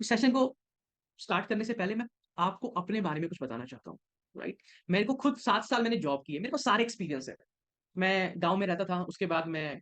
इस सेशन को स्टार्ट करने से पहले मैं आपको अपने बारे में कुछ बताना चाहता हूँ, राइट? मेरे को खुद 7 साल मैंने जॉब की है, मेरे को सारे एक्सपीरियंस है। मैं गाँव में रहता था, उसके बाद मैं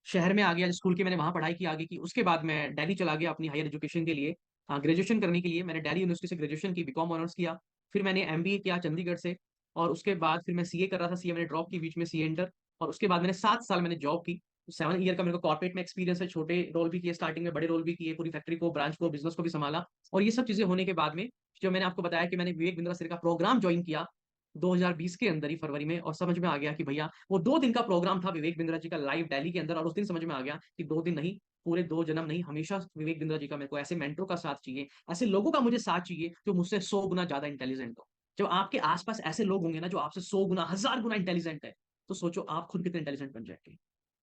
शहर में आ गया, स्कूल की मैंने वहाँ पढ़ाई की आगे की, उसके बाद मैं दिल्ली चला गया अपनी हायर एजुकेशन के लिए, ग्रेजुएशन करने के लिए। मैंने दिल्ली यूनिवर्सिटी से ग्रेजुएशन की, बीकॉम ऑनर्स किया। फिर मैंने एमबीए किया चंडीगढ़ से, और उसके बाद फिर मैं सीए कर रहा था, सीए मैंने ड्रॉप की बीच में, सीए इंटर। और उसके बाद मैंने 7 साल मैंने जॉब की। 7 ईयर का मेरे को कॉर्पोरेट में एक्सपीरियंस है, छोटे रोल भी किए स्टार्टिंग में, बड़े रोल भी किए, पूरी फैक्ट्री को, ब्रांच को, बिजनेस को भी संभाला। और ये सब चीजें होने के बाद में, जो मैंने आपको बताया कि मैंने विवेक बिंद्रा सर का प्रोग्राम ज्वाइन किया 2020 के अंदर ही फरवरी में, और समझ में आ गया कि भैया वो 2 दिन का प्रोग्राम था विवेक बिंद्रा जी का लाइव दिल्ली के अंदर, और उस दिन समझ में आ गया कि 2 दिन नहीं, पूरे 2 जन्म नहीं, हमेशा विवेक बिंद्रा जी का मेरे को ऐसे मेंटरों का साथ चाहिए, ऐसे लोगों का मुझे साथ चाहिए जो मुझसे 100 गुना ज्यादा इंटेलिजेंट हो। जब आपके आसपास ऐसे लोग होंगे ना जो आपसे 100 गुना, 1000 गुना इंटेलिजेंट है, तो सोचो आप खुद कितने इंटेलिजेंट बन जाएंगे।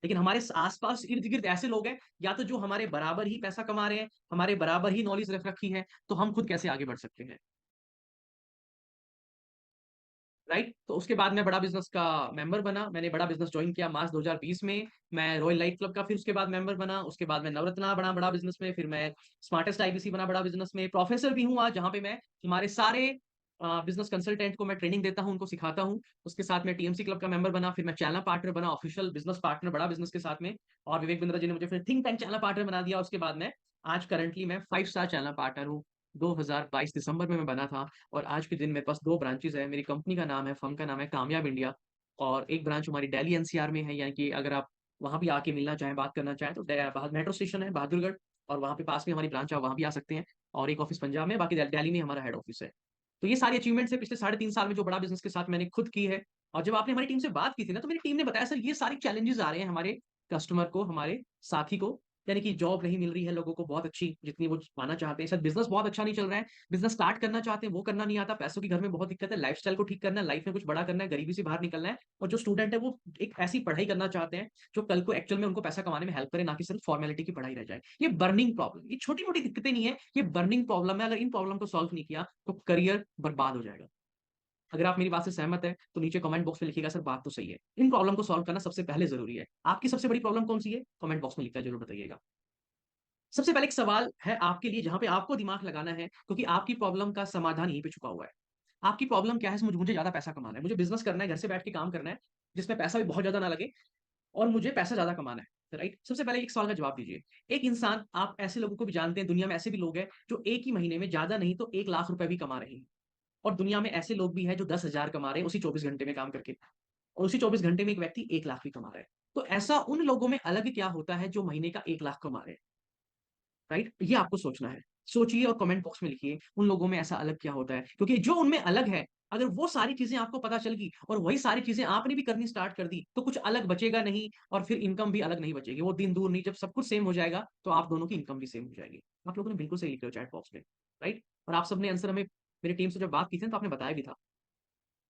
लेकिन हमारे आसपास इर्द गिर्द ऐसे लोग हैं, या तो जो हमारे बराबर ही पैसा कमा रहे हैं, हमारे बराबर ही नॉलेज रख रखी है, तो हम खुद कैसे आगे बढ़ सकते हैं, राइट? तो उसके बाद मैं बड़ा बिजनेस का मेंबर बना, मैंने बड़ा बिजनेस ज्वाइन किया मार्च 2020 में। मैं रॉयल लाइफ क्लब का फिर उसके बाद मेंबर बना, उसके बाद मैं नवरत्ना बना बड़ा बिजनेस में, फिर मैं स्मार्टेस्ट आईबीसी बना बड़ा बिजनेस में, प्रोफेसर भी हूँ आज, जहाँ पे मैं हमारे सारे बिजनेस कंसल्टेंट को मैं ट्रेनिंग देता हूँ, उनको सिखाता हूँ। उसके साथ मैं टीएमसी क्लब का मेंबर बना, फिर मैं चैनल पार्टनर बना, ऑफिशियल बिजनेस पार्टनर बड़ा बिजनेस के साथ में। और विवेक बिंद्रा जी ने मुझे फिर थिंक टैंक चैनल पार्टनर बना दिया। उसके बाद मैं आज करंटली मैं 5 स्टार चैनल पार्टनर हूँ। 2022 दिसंबर में मैं बना था, और आज के दिन मेरे पास 2 ब्रांचेस है। मेरी कंपनी का नाम है, फर्म का नाम है कामयाब इंडिया। और एक ब्रांच हमारी दिल्ली एनसीआर में है, यानी कि अगर आप वहां भी आके मिलना चाहें, बात करना चाहें, तो मेट्रो स्टेशन है बहादुरगढ़, और वहां पे पास में हमारी ब्रांच है, वहां भी आ सकते हैं। और एक ऑफिस पंजाब में, बाकी दिल्ली में हमारा हेड ऑफिस है। तो ये सारी अचीवमेंट्स है पिछले 3.5 साल में जो बड़ा बिजनेस के साथ मैंने खुद की है। और जब आपने हमारी टीम से बात की थी ना, तो मेरी टीम ने बताया सर ये सारी चैलेंजेस आ रहे हैं हमारे कस्टमर को, हमारे साथी को, यानी कि जॉब नहीं मिल रही है लोगों को बहुत अच्छी जितनी वो पाना चाहते हैं, शायद बिजनेस बहुत अच्छा नहीं चल रहा है, बिजनेस स्टार्ट करना चाहते हैं वो करना नहीं आता, पैसों की घर में बहुत दिक्कत है, लाइफस्टाइल को ठीक करना है, लाइफ में कुछ बड़ा करना है, गरीबी से बाहर निकलना है। और जो स्टूडेंट है वो एक ऐसी पढ़ाई करना चाहते हैं जो कल को एक्चुअल में उनको पैसा कमाने में हेल्प करे, ना कि सिर्फ फॉर्मेलिटी की पढ़ाई रह जाए। ये बर्निंग प्रॉब्लम, ये छोटी मोटी दिक्कतें नहीं है, ये बर्निंग प्रॉब्लम है। अगर इन प्रॉब्लम को सॉल्व नहीं किया तो करियर बर्बाद हो जाएगा। अगर आप मेरी बात से सहमत है तो नीचे कमेंट बॉक्स में लिखिएगा सर बात तो सही है। इन प्रॉब्लम को सॉल्व करना सबसे पहले जरूरी है। आपकी सबसे बड़ी प्रॉब्लम कौन सी है, कमेंट बॉक्स में लिखकर जरूर बताइएगा। सबसे पहले एक सवाल है आपके लिए जहां पे आपको दिमाग लगाना है, क्योंकि आपकी प्रॉब्लम का समाधान यहीं पे छुपा हुआ है। आपकी प्रॉब्लम क्या है? मुझे ज्यादा पैसा कमाना है, मुझे बिजनेस करना है, घर से बैठ के काम करना है, जिसमें पैसा भी बहुत ज्यादा ना लगे, और मुझे पैसा ज्यादा कमाना है, राइट? सबसे पहले एक सवाल का जवाब दीजिए। एक इंसान, आप ऐसे लोगों को भी जानते हैं, दुनिया में ऐसे भी लोग हैं जो एक ही महीने में ज्यादा नहीं तो 1 लाख रुपए भी कमा रहे हैं। और दुनिया में ऐसे लोग भी हैं जो 10,000 कमा रहे हैं उसी 24 घंटे में काम करके, और उसी 24 घंटे में एक व्यक्ति 1 लाख भी कमा रहा है। तो ऐसा उन लोगों में अलग क्या होता है जो महीने का 1 लाख कमा रहे हैं, राइट? ये आपको सोचना है। सोचिए और कमेंट बॉक्स में लिखिए उन लोगों में ऐसा अलग क्या होता है, क्योंकि जो उनमें अलग है, अगर वो सारी चीजें आपको पता चल गई और वही सारी चीजें आपने भी करनी स्टार्ट कर दी, तो कुछ अलग बचेगा नहीं, और फिर इनकम भी अलग नहीं बचेगी। वो दिन दूर नहीं, जब सब कुछ सेम हो जाएगा तो आप दोनों की इनकम भी सेम हो जाएगी। आप लोगों ने बिल्कुल सही लिखे हो चैट बॉक्स में, राइट? और आप सबने आंसर हमें, मेरी टीम से जब बात की थी ना, तो आपने बताया भी था।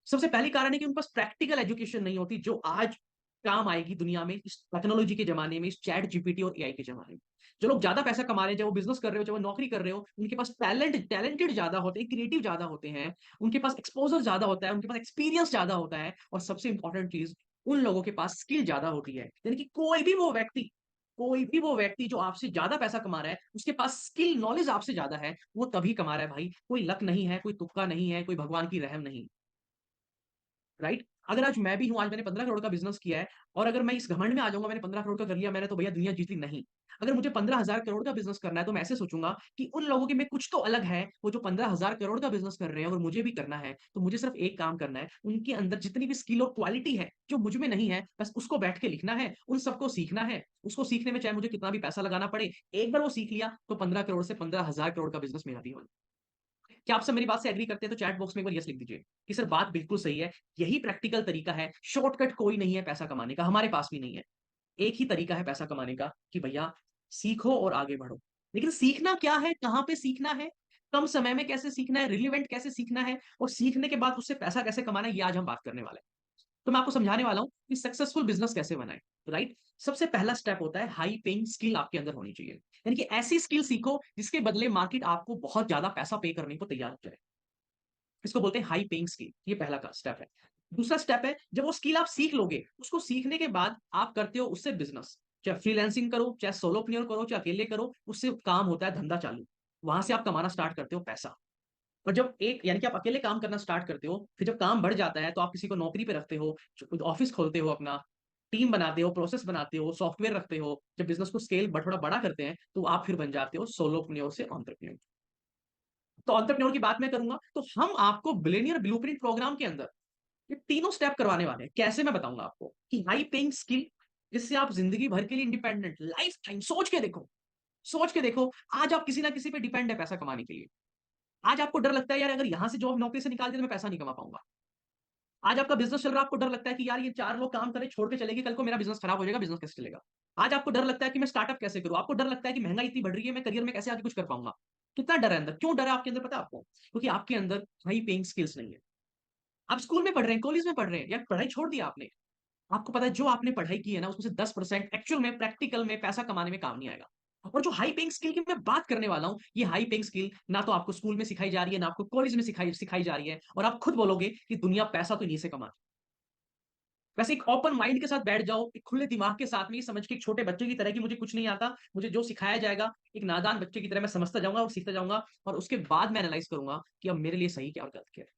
सबसे पहली कारण है कि उनके पास प्रैक्टिकल एजुकेशन नहीं होती, जो आज काम आएगी दुनिया में, इस टेक्नोलॉजी के जमाने में, इस चैट जीपीटी और एआई के जमाने में। जो लोग ज्यादा पैसा कमा रहे हैं, चाहे वो बिजनेस कर रहे हो, चाहे वो नौकरी कर रहे हो, उनके पास टैलेंटेड ज्यादा होते हैं, क्रिएटिव ज्यादा होते हैं, उनके पास एक्सपोजर ज्यादा होता है, उनके पास एक्सपीरियंस ज्यादा होता है, और सबसे इंपॉर्टेंट चीज, उन लोगों के पास स्किल ज्यादा होती है। यानी कि कोई भी वो व्यक्ति जो आपसे ज्यादा पैसा कमा रहा है, उसके पास स्किल नॉलेज आपसे ज्यादा है, वो तभी कमा रहा है भाई। कोई लक नहीं है, कोई तुक्का नहीं है, कोई भगवान की रहम नहीं, राइट? अगर आज मैं भी हूं, आज मैंने 15 करोड़ का बिजनेस किया है, और अगर मैं इस घमंड में आ जाऊंगा मैंने 15 करोड़ का कर लिया मैंने, तो भैया दुनिया जीत ली नहीं। अगर मुझे 15,000 करोड़ का बिजनेस करना है, तो मैं ऐसे सोचूंगा कि उन लोगों के में कुछ तो अलग है, वो जो 15,000 करोड़ का बिजनेस कर रहे हैं, और मुझे भी करना है, तो मुझे सिर्फ एक काम करना है, उनके अंदर जितनी भी स्किल और क्वालिटी है जो मुझ में नहीं है, बस उसको बैठ के लिखना है, उन सबको सीखना है। उसको सीखने में चाहे मुझे कितना भी पैसा लगाना पड़े, एक बार वो सीख लिया तो 15 करोड़ से 15,000 करोड़ का बिजनेस मेरा भी होगा। क्या आप सब मेरी बात से एग्री करते हैं? तो चैट बॉक्स में एक बार यस लिख दीजिए कि सर बात बिल्कुल सही है। यही प्रैक्टिकल तरीका है, शॉर्टकट कोई नहीं है पैसा कमाने का, हमारे पास भी नहीं है। एक ही तरीका है पैसा कमाने का कि भैया सीखो और आगे बढ़ो। लेकिन सीखना क्या है, कहां पे सीखना है, कम समय में कैसे सीखना है, रिलेवेंट कैसे सीखना है, और सीखने के बाद उससे पैसा कैसे कमाना है, ये आज हम बात करने वाले हैं। तो मैं आपको समझाने वाला हूं कि सक्सेसफुल बिजनेस कैसे बनाए, राइट? सबसे पहला स्टेप होता है हाई पेइंग स्किल आपके अंदर होनी चाहिए। यानी कि ऐसी स्किल सीखो जिसके बदले मार्केट आपको बहुत ज्यादा पैसा पे करने को तैयार हो जाए। इसको बोलते हैं हाई पेइंग स्किल। ये पहला का स्टेप है। दूसरा स्टेप है, जब वो स्किल आप सीख लोगे, उसको सीखने के बाद आप करते हो उससे बिजनेस, चाहे फ्रीलैंसिंग करो, चाहे सोलोप्reneur करो, चाहे अकेले करो, उससे काम होता है धंधा चालू। वहां से आप कमाना स्टार्ट करते हो पैसा। और जब एक यानी कि आप अकेले काम करना स्टार्ट करते हो, फिर जब काम बढ़ जाता है तो आप किसी को नौकरी पे रखते हो, ऑफिस खोलते हो, अपना टीम बनाते हो, प्रोसेस बनाते हो, सॉफ्टवेयर रखते हो। जब बिजनेस को स्केल थोड़ा बड़ा करते हैं तो आप फिर बन जाते हो सोलोप्reneur से एंटरप्रेन्योर। तो एंटरप्रेन्योर की बात मैं करूंगा तो हम आपको बिलियनियर ब्लूप्रिंट प्रोग्राम के अंदर ये तीनों स्टेप करवाने वाले हैं। कैसे, मैं बताऊंगा आपको कि हाई पेइंग स्किल जिससे आप जिंदगी भर के लिए इंडिपेंडेंट लाइफ टाइम, सोच के देखो, सोच के देखो। आज आप किसी ना किसी पे डिपेंड है पैसा कमाने के लिए। आज आपको डर लगता है यार अगर यहां से जॉब नौकरी से निकाल दिया तो मैं पैसा नहीं कमा पाऊंगा। आज आपका बिजनेस चल रहा है, आपको डर लगता है कि यार ये चार लोग काम करे छोड़ के चलेगी, कल को मेरा बिजनेस खराब हो जाएगा, बिजनेस कैसे चलेगा। आज आपको डर लगता है कि मैं स्टार्टअप कैसे करूं, आपको डर लगता है कि महंगाई इतनी बढ़ रही है, मैं करियर में कैसे आगे कुछ कर पाऊंगा। कितना डर है अंदर, क्यों डर है आपके अंदर पता है आपको? क्योंकि आपके अंदर हाई पेइंग स्किल्स नहीं है। आप स्कूल में पढ़ रहे हैं, कॉलेज में पढ़ रहे हैं, या पढ़ाई छोड़ दिया आपने, आपको पता है जो आपने पढ़ाई की है ना उसमें से 10% एक्चुअल में प्रैक्टिकल में पैसा कमाने में काम नहीं आएगा। और जो हाई पेइंग स्किल की मैं बात करने वाला हूं, ये हाई पेइंग स्किल ना तो आपको स्कूल में सिखाई जा रही है, ना आपको कॉलेज में सिखाई सिखाई जा रही है, और आप खुद बोलोगे कि दुनिया पैसा तो इन्हीं से कमा। वैसे एक ओपन माइंड के साथ बैठ जाओ, एक खुले दिमाग के साथ में ये समझ के एक छोटे बच्चे की तरह कि मुझे कुछ नहीं आता, मुझे जो सिखाया जाएगा एक नादान बच्चे की तरह मैं समझता जाऊंगा और सीखता जाऊंगा, और उसके बाद मैं एनालाइज करूंगा कि अब मेरे लिए सही क्या और गलत क्या है।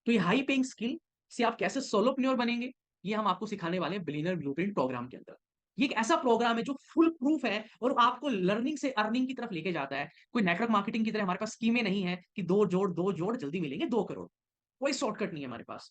तो ये हाई पेइंग स्किल से आप कैसे सोलोप्reneur बनेंगे, ये हम आपको सिखाने वाले हैं बिलियनर ब्लूप्रिंट प्रोग्राम के अंदर। ये एक ऐसा प्रोग्राम है जो फुल प्रूफ है और आपको लर्निंग से अर्निंग की तरफ लेके जाता है। कोई नेटवर्क मार्केटिंग की तरह हमारे पास स्कीमें नहीं है कि दो जोड़ जल्दी मिलेंगे 2 करोड़। कोई शॉर्टकट नहीं है हमारे पास।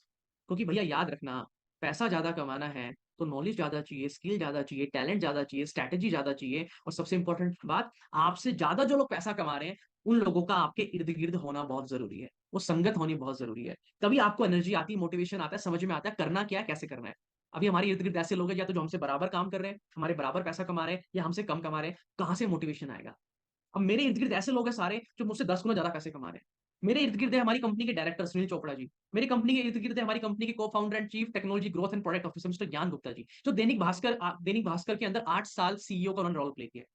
क्योंकि भैया याद रखना, पैसा ज्यादा कमाना है तो नॉलेज ज्यादा चाहिए, स्किल ज्यादा चाहिए, टैलेंट ज्यादा चाहिए, स्ट्रैटेजी ज्यादा चाहिए, और सबसे इंपॉर्टेंट बात, आपसे ज्यादा जो लोग पैसा कमा रहे हैं उन लोगों का आपके इर्द गिर्द होना बहुत जरूरी है। वो संगत होनी बहुत जरूरी है। तभी आपको एनर्जी आती है, मोटिवेशन आता है, समझ में आता है करना क्या है, कैसे करना है। अभी हमारे इर्द गिर्द ऐसे लोग हैं या तो जो हमसे बराबर काम कर रहे हैं, हमारे बराबर पैसा कमा रहे हैं, या हमसे कम कमा रहे हैं, कहां से मोटिवेशन आएगा? अब मेरे इर्द गिर्द ऐसे लोग हैं सारे जो मुझसे 10 गुना ज्यादा पैसे कमा रहे हैं। मेरे इर्द गिर्द है हमारी कंपनी के डायरेक्टर सुनील चोपड़ा जी। मेरी कंपनी के इर्द गिर्द है हमारी कंपनी के को founder and chief technology growth and product officer mister ज्ञान गुप्ता जी, जो दैनिक भास्कर के अंदर 8 साल सीईओ का रोल प्ले किया है।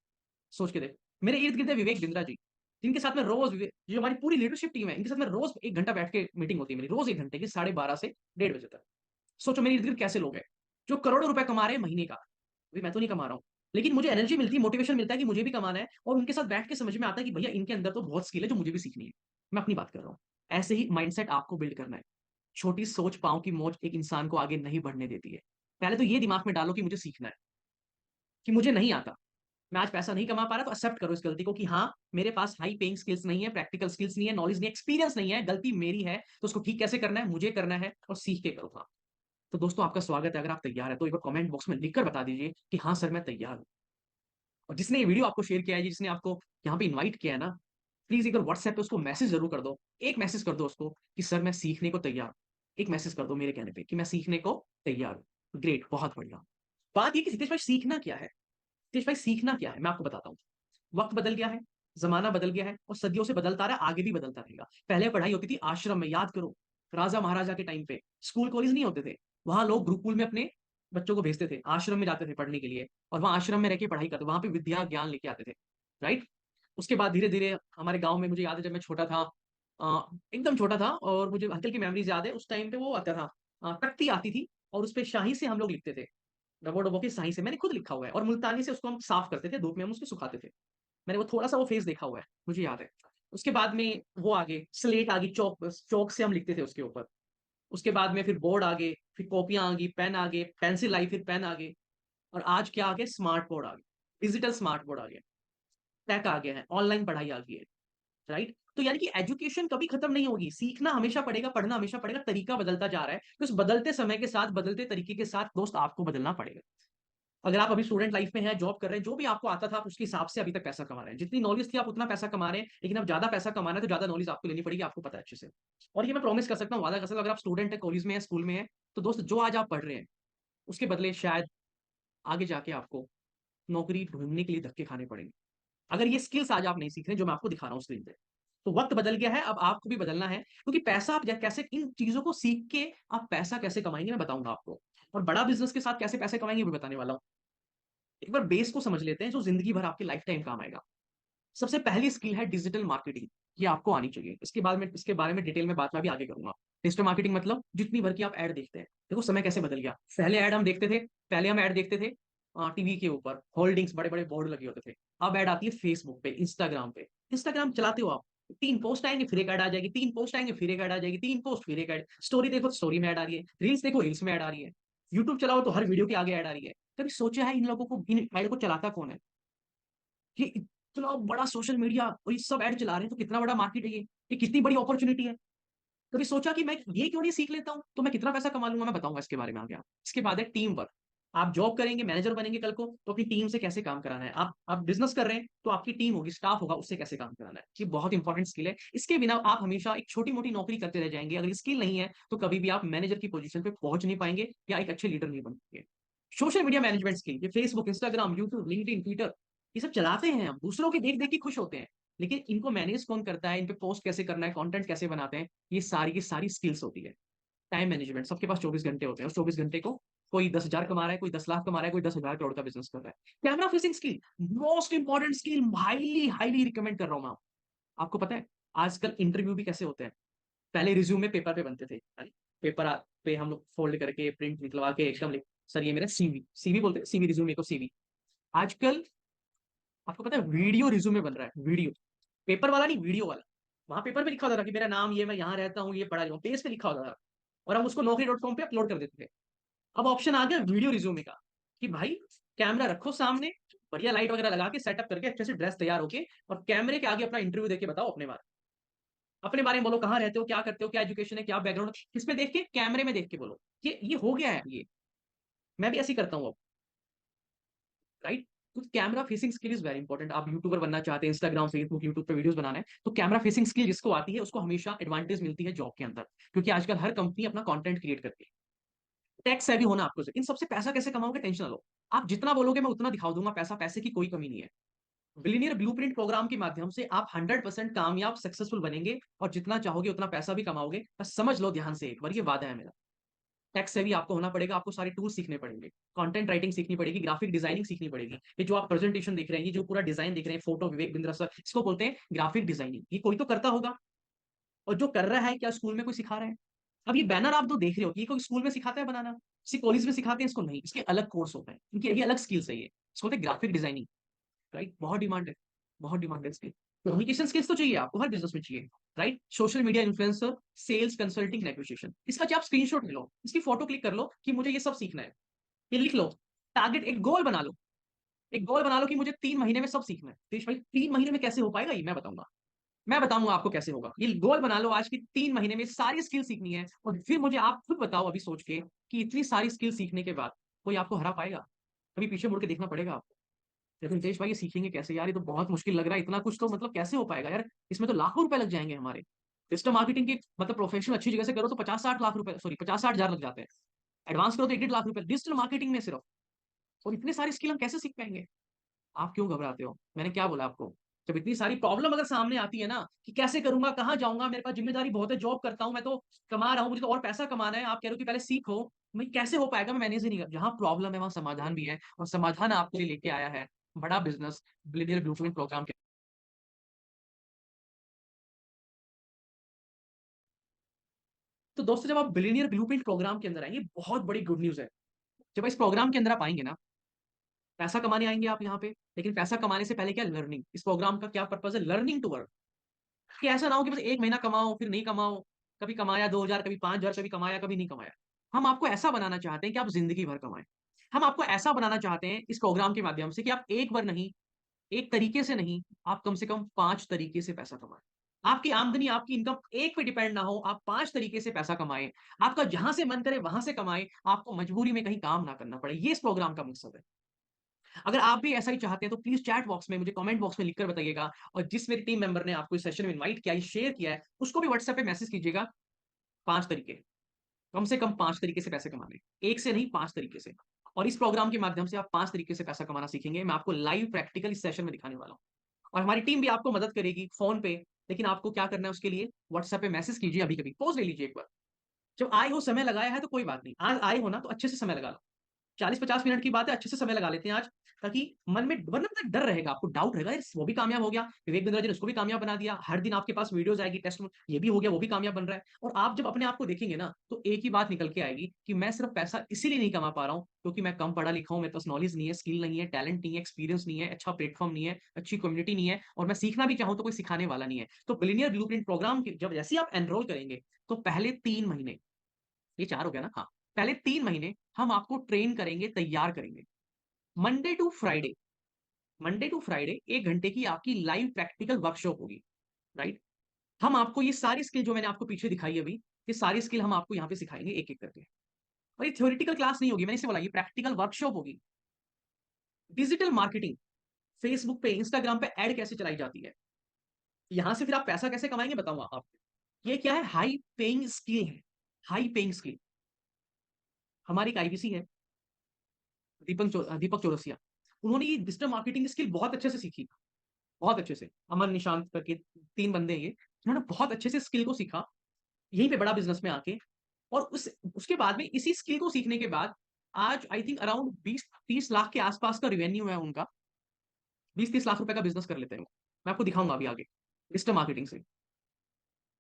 सोच के देखो। मेरे इर्द गिर्द है विवेक बिंद्रा जी, जिनके साथ में रोज जो हमारी पूरी लीडरशिप टीम है इनके साथ में रोज 1 घंटा बैठ के मीटिंग होती है मेरी, रोज 1 घंटे की, 12:30 से 1:30 बजे तक। सोचो मेरे इर्द गिर्द कैसे लोग हैं जो करोड़ों रुपए कमा रहे हैं महीने का। अभी मैं तो नहीं कमा रहा हूँ, लेकिन मुझे एनर्जी मिलती है, मोटिवेशन मिलता है कि मुझे भी कमाना है, और उनके साथ बैठ के समझ में आता है कि भैया इनके अंदर तो बहुत स्किल है जो मुझे भी सीखनी है। मैं अपनी बात कर रहा हूँ। ऐसे ही माइंडसेट आपको बिल्ड करना है। छोटी सोच पाओ की मोच एक इंसान को आगे नहीं बढ़ने देती है। पहले तो ये दिमाग में डालो कि मुझे सीखना है, कि मुझे नहीं आता, मैं आज पैसा नहीं कमा पा रहा, तो एक्सेप्ट करो इस गलती को कि हाँ मेरे पास हाई पेइंग स्किल्स नहीं है, प्रैक्टिकल स्किल्स नहीं है, नॉलेज नहीं, एक्सपीरियंस नहीं है, गलती मेरी है, तो उसको ठीक कैसे करना है, मुझे करना है, और सीख के करूंगा। तो दोस्तों आपका स्वागत है, अगर आप तैयार है तो एक बार कमेंट बॉक्स में लिखकर बता दीजिए कि हाँ सर मैं तैयार हूँ। और जिसने ये वीडियो आपको शेयर किया है, जिसने आपको यहाँ पे इन्वाइट किया है ना, प्लीज एक बार व्हाट्सएप पे उसको मैसेज जरूर कर दो। एक मैसेज कर दो उसको कि सर मैं सीखने को तैयार हूं। एक मैसेज कर दो मेरे कहने पे कि मैं सीखने को तैयार हूँ। ग्रेट, बहुत बढ़िया। बात ये कि हितेश भाई सीखना क्या है, हितेश भाई सीखना क्या है, मैं आपको बताता हूँ। वक्त बदल गया है, जमाना बदल गया है, और सदियों से बदलता रहा, आगे भी बदलता रहेगा। पहले पढ़ाई होती थी आश्रम में, याद करो, राजा महाराजा के टाइम पे स्कूल कॉलेज नहीं होते थे। वहां लोग गुरुकुल में अपने बच्चों को भेजते थे, आश्रम में जाते थे पढ़ने के लिए, और वहां आश्रम में रह के पढ़ाई करते, वहां पे विद्या ज्ञान लेके आते थे। राइट। उसके बाद धीरे धीरे हमारे गांव में, मुझे याद है जब मैं छोटा था, एकदम छोटा था, और मुझे हल्की हल्की मेमोरीज याद है, उस टाइम पे वो आता था, तख्ती आती थी, और उस पे शाही से हम लोग लिखते थे। डबो डबो की शाही से मैंने खुद लिखा हुआ है, और मुल्तानी से उसको हम साफ करते थे, धूप में हम उसको सुखाते थे। मैंने वो थोड़ा सा वो फेस देखा हुआ है, मुझे याद है। उसके बाद में वो आगे स्लेट आ गई, चौक चौक से हम लिखते थे उसके ऊपर। उसके बाद में फिर बोर्ड आ गए, फिर कॉपियां आ गई, पेन आ गए, पेंसिल आई, फिर पेन आ गए, और आज क्या आ गया, स्मार्ट बोर्ड आ गया, डिजिटल स्मार्ट बोर्ड आ गया, टेक आ गया है, ऑनलाइन पढ़ाई आ गई है। राइट। तो यानी कि एजुकेशन कभी खत्म नहीं होगी, सीखना हमेशा पड़ेगा, पढ़ना हमेशा पड़ेगा, तरीका बदलता जा रहा है, तो उस बदलते समय के साथ, बदलते तरीके के साथ दोस्त आपको बदलना पड़ेगा। अगर आप अभी स्टूडेंट लाइफ में हैं, जॉब कर रहे हैं, जो भी आपको आता था आप उसके हिसाब से अभी तक पैसा कमा रहे हैं, जितनी नॉलेज थी आप उतना पैसा कमा रहे हैं, लेकिन अब ज्यादा पैसा कमाना है तो ज्यादा नॉलेज आपको लेनी पड़ेगी, आपको पता है अच्छे से। और ये मैं प्रॉमिस कर सकता हूँ, वादा कर सकता हूँ, अगर आप स्टूडेंट है, कॉलेज में है, स्कूल में है, तो दोस्त जो आज आप पढ़ रहे हैं उसके बदले शायद आगे जाके आपको नौकरी ढूंढने के लिए धक्के खाने पड़ेंगे, अगर ये स्किल्स आज आप नहीं सीख रहे जो मैं आपको दिखा रहा हूँ स्क्रीन पे। तो वक्त बदल गया है, अब आपको भी बदलना है, क्योंकि पैसा आप कैसे इन चीजों को सीख के आप पैसा कैसे कमाएंगे मैं बताऊंगा आपको, और बड़ा बिजनेस के साथ कैसे पैसे कमाएंगे वो भी बताने वाला हूँ। एक बार बेस को समझ लेते हैं जो जिंदगी भर आपकी लाइफ टाइम काम आएगा। सबसे पहली स्किल है डिजिटल मार्केटिंग। ये आपको आनी चाहिए, इसके बाद में इसके बारे में डिटेल में बात मैं भी आगे करूंगा। डिजिटल मार्केटिंग मतलब जितनी भर की आप ऐड देखते हैं, देखो समय कैसे बदल गया। पहले हम ऐड देखते थे टीवी के ऊपर होल्डिंग्स, बड़े बड़े बोर्ड लगे होते थे। अब ऐड आती है फेसबुक पे, इंस्टाग्राम पे। इंस्टाग्राम चलाते हो आप, 3 पोस्ट आएंगे फिर एक ऐड आ जाएगी, 3 पोस्ट आएंगे फिर एक ऐड आ जाएगी, 3 पोस्ट फिर एक ऐड, स्टोरी देखो स्टोरी में ऐड आ रही है, रील्स देखो रील्स में ऐड आ रही है, यूट्यूब चलाओ तो हर वीडियो के आगे ऐड आ रही है। कभी सोचा है इन लोगों को, इन ऐड को चलाता कौन है? ये इतना बड़ा सोशल मीडिया और ये सब ऐड चला रहे हैं, तो कितना बड़ा मार्केट है ये कितनी बड़ी अपॉर्चुनिटी है। कभी सोचा कि मैं ये क्यों नहीं सीख लेता हूँ, तो मैं कितना पैसा कमा लूंगा, मैं बताऊंगा इसके बारे में आगे। इसके बाद है टीम वर्क। आप जॉब करेंगे, मैनेजर बनेंगे कल को, तो अपनी टीम से कैसे काम कराना है। आप बिजनेस कर रहे हैं तो आपकी टीम होगी, स्टाफ होगा, उससे कैसे काम कराना है। ये बहुत इंपॉर्टेंट स्किल है। इसके बिना आप हमेशा एक छोटी मोटी नौकरी करते रह जाएंगे। अगर स्किल नहीं है तो कभी भी आप मैनेजर की पोजीशन पे पहुंच नहीं पाएंगे या एक अच्छे लीडर नहीं बन पाएंगे। सोशल मीडिया मैनेजमेंट स्किल, ये Facebook, Instagram, YouTube, LinkedIn, Twitter, ये सब चलाते हैं हम, दूसरों के देख देख के खुश होते हैं, लेकिन इनको मैनेज कौन करता है, इन पे पोस्ट कैसे करना है, कंटेंट कैसे बनाते हैं, ये सारी की सारी स्किल्स होती है। टाइम मैनेजमेंट, सबके पास 24 घंटे होते हैं, उस 24 घंटे को कोई 10,000 कमा रहा है, कोई 10 लाख कमा रहा है, कोई 10,000 करोड़ का बिजनेस कर रहा है। Camera facing skill, most important skill, highly highly recommend कर रहा हूं मैं। आपको पता है आजकल इंटरव्यू भी कैसे होते हैं? पहले रिज्यूमे पेपर पे बनते थे, पेपर पे हम लोग फोल्ड करके प्रिंट निकलवा के एकदम सर ये मेरा सीवी, सीवी बोलते हैं, सीवी रिज्यूमे को सीवी। आजकल आपको पता है वीडियो रिज्यूमे बन रहा है, वीडियो, पेपर वाला नहीं, वीडियो वाला। वहां पेपर पे लिखा होता था कि मेरा नाम ये, मैं यहाँ रहता हूँ, ये पढ़ा रहा हूँ, पेज पे लिखा होता था, और हम उसको Naukri.com पे अपलोड कर देते थे। अब ऑप्शन आ गया वीडियो रिज्यूमे का, कि भाई कैमरा रखो सामने, बढ़िया लाइट वगैरह लगा के सेटअप करके अच्छे से ड्रेस तैयार होके, और कैमरे के आगे अपना इंटरव्यू देके बताओ अपने बारे में बोलो, कहाँ रहते हो, क्या करते हो, क्या एजुकेशन है, क्या बैकग्राउंड, किसमें देख के, कैमरे में देख के बोलो। ये हो गया है ये, मैं भी ऐसे ही करता हूँ अब, राइट। तो camera facing skill is very important. आप यूट्यूबर बनना चाहते हैं, इंस्टाग्राम, फेसबुक, यूट्यूब पे वीडियोस बनाना है, तो कैमरा फेसिंग स्किल जिसको आती है उसको हमेशा एडवांटेज मिलती है जॉब के अंदर, क्योंकि आजकल हर कंपनी अपना कंटेंट क्रिएट करती है। टैक्स से भी होना आपको, इन सबसे पैसा कैसे कमाओगे, टेंशन ना लो। आप जितना बोलोगे मैं उतना दिखा दूंगा पैसा, पैसे की कोई कमी नहीं है। बिलियनियर ब्लूप्रिंट प्रोग्राम के माध्यम से आप 100% कामयाब, सक्सेसफुल बनेंगे, और जितना चाहोगे उतना पैसा भी कमाओगे। बस समझ लो ध्यान से, एक बार ये वादा है मेरा। टेक से भी आपको होना पड़ेगा, आपको सारे टूल सीखने पड़ेंगे, कंटेंट राइटिंग सीखनी पड़ेगी, ग्राफिक डिजाइनिंग सीखनी पड़ेगी। ये जो आप प्रेजेंटेशन देख रहे हैं, ये जो पूरा डिजाइन देख रहे हैं, फोटो, विवेक बिंद्रा सर, इसको बोलते हैं ग्राफिक डिजाइनिंग। ये कोई तो करता होगा, और जो कर रहा है क्या स्कूल में कोई सिखा रहा है? अब ये बैनर आप जो देख रहे हो, ये कोई स्कूल में सिखाता है बनाना, किसी कॉलेज में सिखाते हैं इसको? नहीं, इसके अलग कोर्स होता है, इनकी ये अलग स्किल्स है, ये इसको बोलते हैं ग्राफिक डिजाइनिंग, राइट। बहुत डिमांड है, बहुत डिमांड है इसकी। कम्युनिकेशन स्किल्स तो चाहिए आपको, हर बिजनेस में चाहिए, right. Social media influencer, sales, consulting, negotiation, इसका जो आप स्क्रीनशॉट ले लो, इसकी फोटो क्लिक कर लो कि मुझे ये सब सीखना है, ये लिख लो, टारगेट, एक गोल बना लो, एक गोल बना लो कि मुझे 3 महीने में सब सीखना है। देश भाई 3 महीने में कैसे हो पाएगा ये मैं बताऊंगा, मैं बताऊंगा आपको कैसे होगा। ये गोल बना लो आज की, 3 महीने में सारी स्किल सीखनी है, और फिर मुझे आप खुद बताओ अभी सोच के कि इतनी सारी स्किल सीखने के बाद कोई आपको हरा पाएगा? कभी पीछे मुड़ के देखना पड़ेगा आपको। लेकिन देश भाई ये सीखेंगे कैसे यार, ये तो बहुत मुश्किल लग रहा है, इतना कुछ तो मतलब कैसे हो पाएगा यार, इसमें तो लाखों रुपए लग जाएंगे हमारे। डिजिटल मार्केटिंग की मतलब प्रोफेशनल अच्छी जगह से करो तो 50-60 लाख रुपए, सॉरी 50-60 हजार लग जाते हैं। एडवांस करो तो 1-1.5 लाख रुपए डिजिटल मार्केटिंग में सिर्फ। और इतने सारी स्किल हम कैसे सीख पाएंगे? आप क्यों घबराते हो? मैंने क्या बोला आपको? जब इतनी सारी प्रॉब्लम अगर सामने आती है ना, कि कैसे करूंगा, कहाँ जाऊंगा, मेरे पास जिम्मेदारी बहुत है, जॉब करता हूं, मैं तो कमा रहा हूँ, मुझे तो और पैसा कमाना है, आप कह रहे हो कि पहले सीखो, मैं कैसे हो पाएगा, मैं मैनेज ही नहीं कर। जहां प्रॉब्लम है वहां समाधान भी है, और समाधान आपके लिए लेके आया है बड़ा बिजनेस, बिलियनियर ब्लूप्रिंट प्रोग्राम के। तो दोस्तों जब आप बिलियनियर ब्लूप्रिंट प्रोग्राम के अंदर आएंगे, बहुत बड़ी गुड न्यूज है। जब इस प्रोग्राम के अंदर आप आएंगे ना, पैसा कमाने आएंगे आप यहाँ पे, लेकिन पैसा कमाने से पहले क्या, लर्निंग। इस प्रोग्राम का क्या पर्पज है, लर्निंग टू वर्क। कि ऐसा ना हो कि बस 1 महीना कमाओ फिर नहीं कमाओ, कभी कमाया 2,000, कभी 5,000, कभी कमाया कभी नहीं कमाया। हम आपको ऐसा बनाना चाहते हैं कि आप जिंदगी भर कमाएं। हम आपको ऐसा बनाना चाहते हैं इस प्रोग्राम के माध्यम से कि आप एक बार नहीं, एक तरीके से नहीं, आप कम से कम 5 तरीके से पैसा कमाएं। आपकी आमदनी, आपकी इनकम एक पे डिपेंड ना हो, आप 5 तरीके से पैसा कमाएं। आपका जहां से मन करे वहां से कमाएं, आपको मजबूरी में कहीं काम ना करना पड़े। ये इस प्रोग्राम का मकसद है। अगर आप भी ऐसा ही चाहते हैं तो प्लीज चैट बॉक्स में मुझे कमेंट बॉक्स में लिखकर बताइएगा, और जिस मेरी टीम मेंबर ने आपको इस सेशन में इनवाइट किया है, शेयर किया है, उसको भी व्हाट्सएप पे मैसेज कीजिएगा। 5 तरीके, कम से कम 5 तरीके से पैसे कमाने, एक से नहीं 5 तरीके से। और इस प्रोग्राम के माध्यम से आप 5 तरीके से पैसा कमाना सीखेंगे। मैं आपको लाइव प्रैक्टिकल इस सेशन में दिखाने वाला हूँ, और हमारी टीम भी आपको मदद करेगी फोन पे। लेकिन आपको क्या करना है उसके लिए, व्हाट्सएप पे मैसेज कीजिए, अभी कभी पोज ले लीजिए एक बार। जब आए हो, समय लगाया है तो कोई बात नहीं, आज आए हो ना तो अच्छे से समय लगा लो। 40-50 मिनट की बात है, अच्छे से समय लगा लेते हैं आज, ताकि मन में वरना पता है डर रहेगा, आपको डाउट रहेगा, यार वो भी कामयाब हो गया, विवेक बिंद्रा जी ने उसको भी कामयाब बना दिया, हर दिन आपके पास वीडियोज़ आएगी टेस्ट में, ये भी हो गया, वो भी कामयाब बन रहा है। और आप जब अपने आप को देखेंगे ना, तो एक ही बात निकल के आएगी कि मैं सिर्फ पैसा इसीलिए नहीं कमा पा रहा हूँ, क्योंकि मैं कम पढ़ा लिखा हूँ, मेरे पास नॉलेज नहीं है, स्किल नहीं है, टैलेंट नहीं है, एक्सपीरियंस नहीं है, अच्छा प्लेटफ़ॉर्म नहीं है, अच्छी कम्युनिटी नहीं है और मैं सीखना भी चाहूँ तो कोई सिखाने वाला नहीं है। तो बिलियनियर ब्लूप्रिंट प्रोग्राम के जब जैसे ही आप एनरोल करेंगे, तो पहले 3 महीने, ये 4 हो गया ना? हाँ, पहले 3 महीने हम आपको ट्रेन करेंगे, तैयार करेंगे। Monday to Friday, Monday to Friday 1 घंटे की आपकी लाइव प्रैक्टिकल वर्कशॉप होगी, राइट? हम आपको ये सारी स्किल जो मैंने आपको पीछे दिखाई अभी, ये सारी स्किल हम आपको यहाँ पे सिखाएँगे एक-एक करके। और ये थ्योरेटिकल क्लास नहीं होगी, मैंने इसे बोला ये प्रैक्टिकल वर्कशॉप होगी। डिजिटल मार्केटिंग, फेसबुक पे, इंस्टाग्राम पे ऐड कैसे चलाई जाती है? यहाँ से फिर आप पैसा कैसे कमाएँगे बताऊँगा आपको। ये क्या है हाई पेइंग स्किल है, हाई पेइंग स्किल। हमारी एक आईवीसी है, दीपक चौरसिया। उन्होंने ये डिजिटल मार्केटिंग स्किल बहुत अच्छे से सीखी, बहुत अच्छे से। अमन निशांत करके 3 बंदे हैं ये, उन्होंने बहुत अच्छे से स्किल को सीखा, यहीं पे बड़ा बिज़नेस में आके और उसके बाद में इसी स्किल को सीखने के बाद आज आई थिंक अराउंड 20-30 लाख के आसपास का रेवेन्यू है उनका। 20-30 लाख रुपए का बिज़नेस कर लेते हैं वो। मैं आपको दिखाऊँगा अभी आगे, डिजिटल मार्केटिंग से।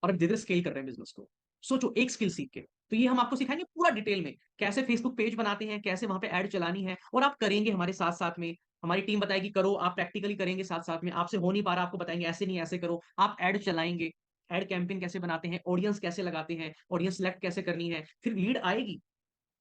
और अब धीरे-धीरे स्केल कर रहे हैं बिज़नेस को। सोचो एक स्किल सीख के, तो ये हम आपको सिखाएँगे पूरा डिटेल में, कैसे फेसबुक पेज बनाते हैं, कैसे वहाँ पे ऐड चलानी है और आप करेंगे हमारे साथ-साथ में। हमारी टीम बताएगी करो, आप प्रैक्टिकली करेंगे साथ-साथ में, आपसे हो नहीं पा रहा, आपको बताएँगे ऐसे नहीं ऐसे करो, आप ऐड चलाएँगे, ऐड कैंपेन कैसे बनाते हैं, ऑडियंस कैसे लगाते हैं, ऑडियंस सिलेक्ट कैसे करनी है, फिर लीड आएगी।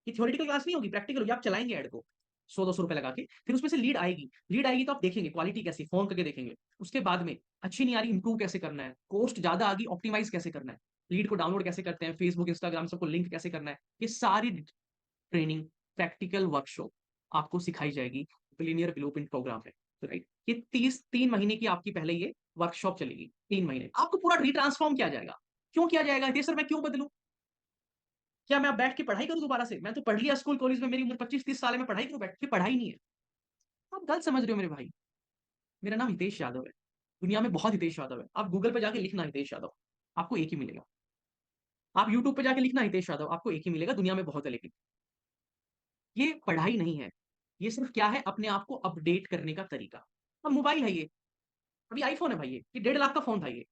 ये थ्योरेटिकल क्लास नहीं होगी, प्रैक्टिकल होगी, आप चलाएँगे ऐड को, 100-200 रुपए लगा के, फिर उसमें से लीड आएगी तो आप देखेंगे क्वालिटी कैसी, फ़ोन करके देखेंगे। उसके बाद में अच्छी नहीं आ रही, इम्प्रूव कैसे करना है, कॉस्ट ज़्यादा आ गई, ऑप्टिमाइज़ कैसे करना है, लीड को डाउनलोड कैसे करते हैं, फेसबुक, इंस्टाग्राम सबको लिंक कैसे करना है, ये सारी ट्रेनिंग, प्रैक्टिकल वर्कशॉप आपको सिखाई जाएगी बिलियनियर ब्लूप्रिंट प्रोग्राम में, तो राइट? ये 3 महीने की आपकी पहले ये वर्कशॉप चलेगी, 3 महीने। आपको पूरा रिट्रांसफ़ॉर्म किया जाएगा। क्यों किया जाएगा? ये सर मैं क्यों बदलूँ? क्या मैं अब बैठ के पढ़ाई करूँ दोबारा से? मैं तो पढ़ लिया स्कूल कॉलेज में, मेरी उम्र 25-30 साल है, मैं पढ़ाई क्यों बैठ के? पढ़ाई नहीं है। आप गलत समझ रहे हो मेरे भाई। मेरा नाम हितेश यादव है। दुनिया में बहुत हितेश यादव है। आप गूगल पे जाके लिखना हितेश यादव, आपको एक ही मिलेगा। आप यूट्यूब पे जाके लिखना हितेश यादव, आपको एक ही मिलेगा, दुनिया में बहुत है लेकिन। ये पढ़ाई नहीं है। ये सिर्फ़ क्या है अपने आप को अपडेट करने का तरीका। अब मोबाइल है ये, अभी आईफ़ोन है भाई ये 1.5 लाख का फ़ोन था ये।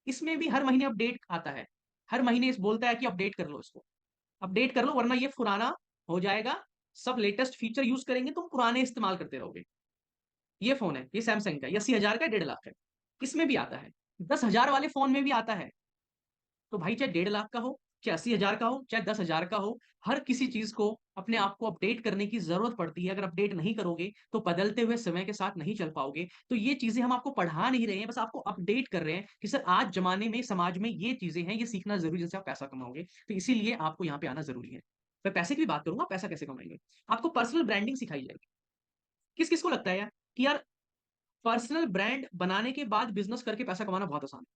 इसमें भी हर महीने अपडेट आता है। हर महीने इस बोलता है कि अपडेट कर लो इसको। अपडेट कर लो वरना ये पुराना हो जाएगा। सब लेटेस्ट फीचर यूज़ करेंगे, तुम पुराने इस्तेमाल करते रहोगे। ये फ़ोन है, ये सैमसंग का है, ये 80,000 का है, 1.5 लाख का है। इसमें भी आता है। 10,000 वाले फ़ोन में भी आता है। तो भाई चाहे 1.5 लाख का हो, चाहे 80,000 का हो, चाहे 10,000 का हो, हर किसी चीज़ को अपने आप को अपडेट करने की ज़रूरत पड़ती है। अगर अपडेट नहीं करोगे, तो बदलते हुए समय के साथ नहीं चल पाओगे। तो ये चीज़ें हम आपको पढ़ा नहीं रहे हैं, बस आपको अपडेट कर रहे हैं कि सर आज ज़माने में, समाज में ये चीज़ें हैं, ये सीखना ज़रूरी है जिससे आप पैसा कमाओगे। तो इसीलिए आपको यहाँ पे आना ज़रूरी है। मैं पैसे की भी बात करूँगा, पैसा कैसे कमाएँगे? आपको पर्सनल ब्रांडिंग सिखाई जाएगी। किस-किस को लगता है यार कि यार पर्सनल ब्रांड बनाने के बाद बिज़नेस करके पैसा कमाना बहुत आसान है।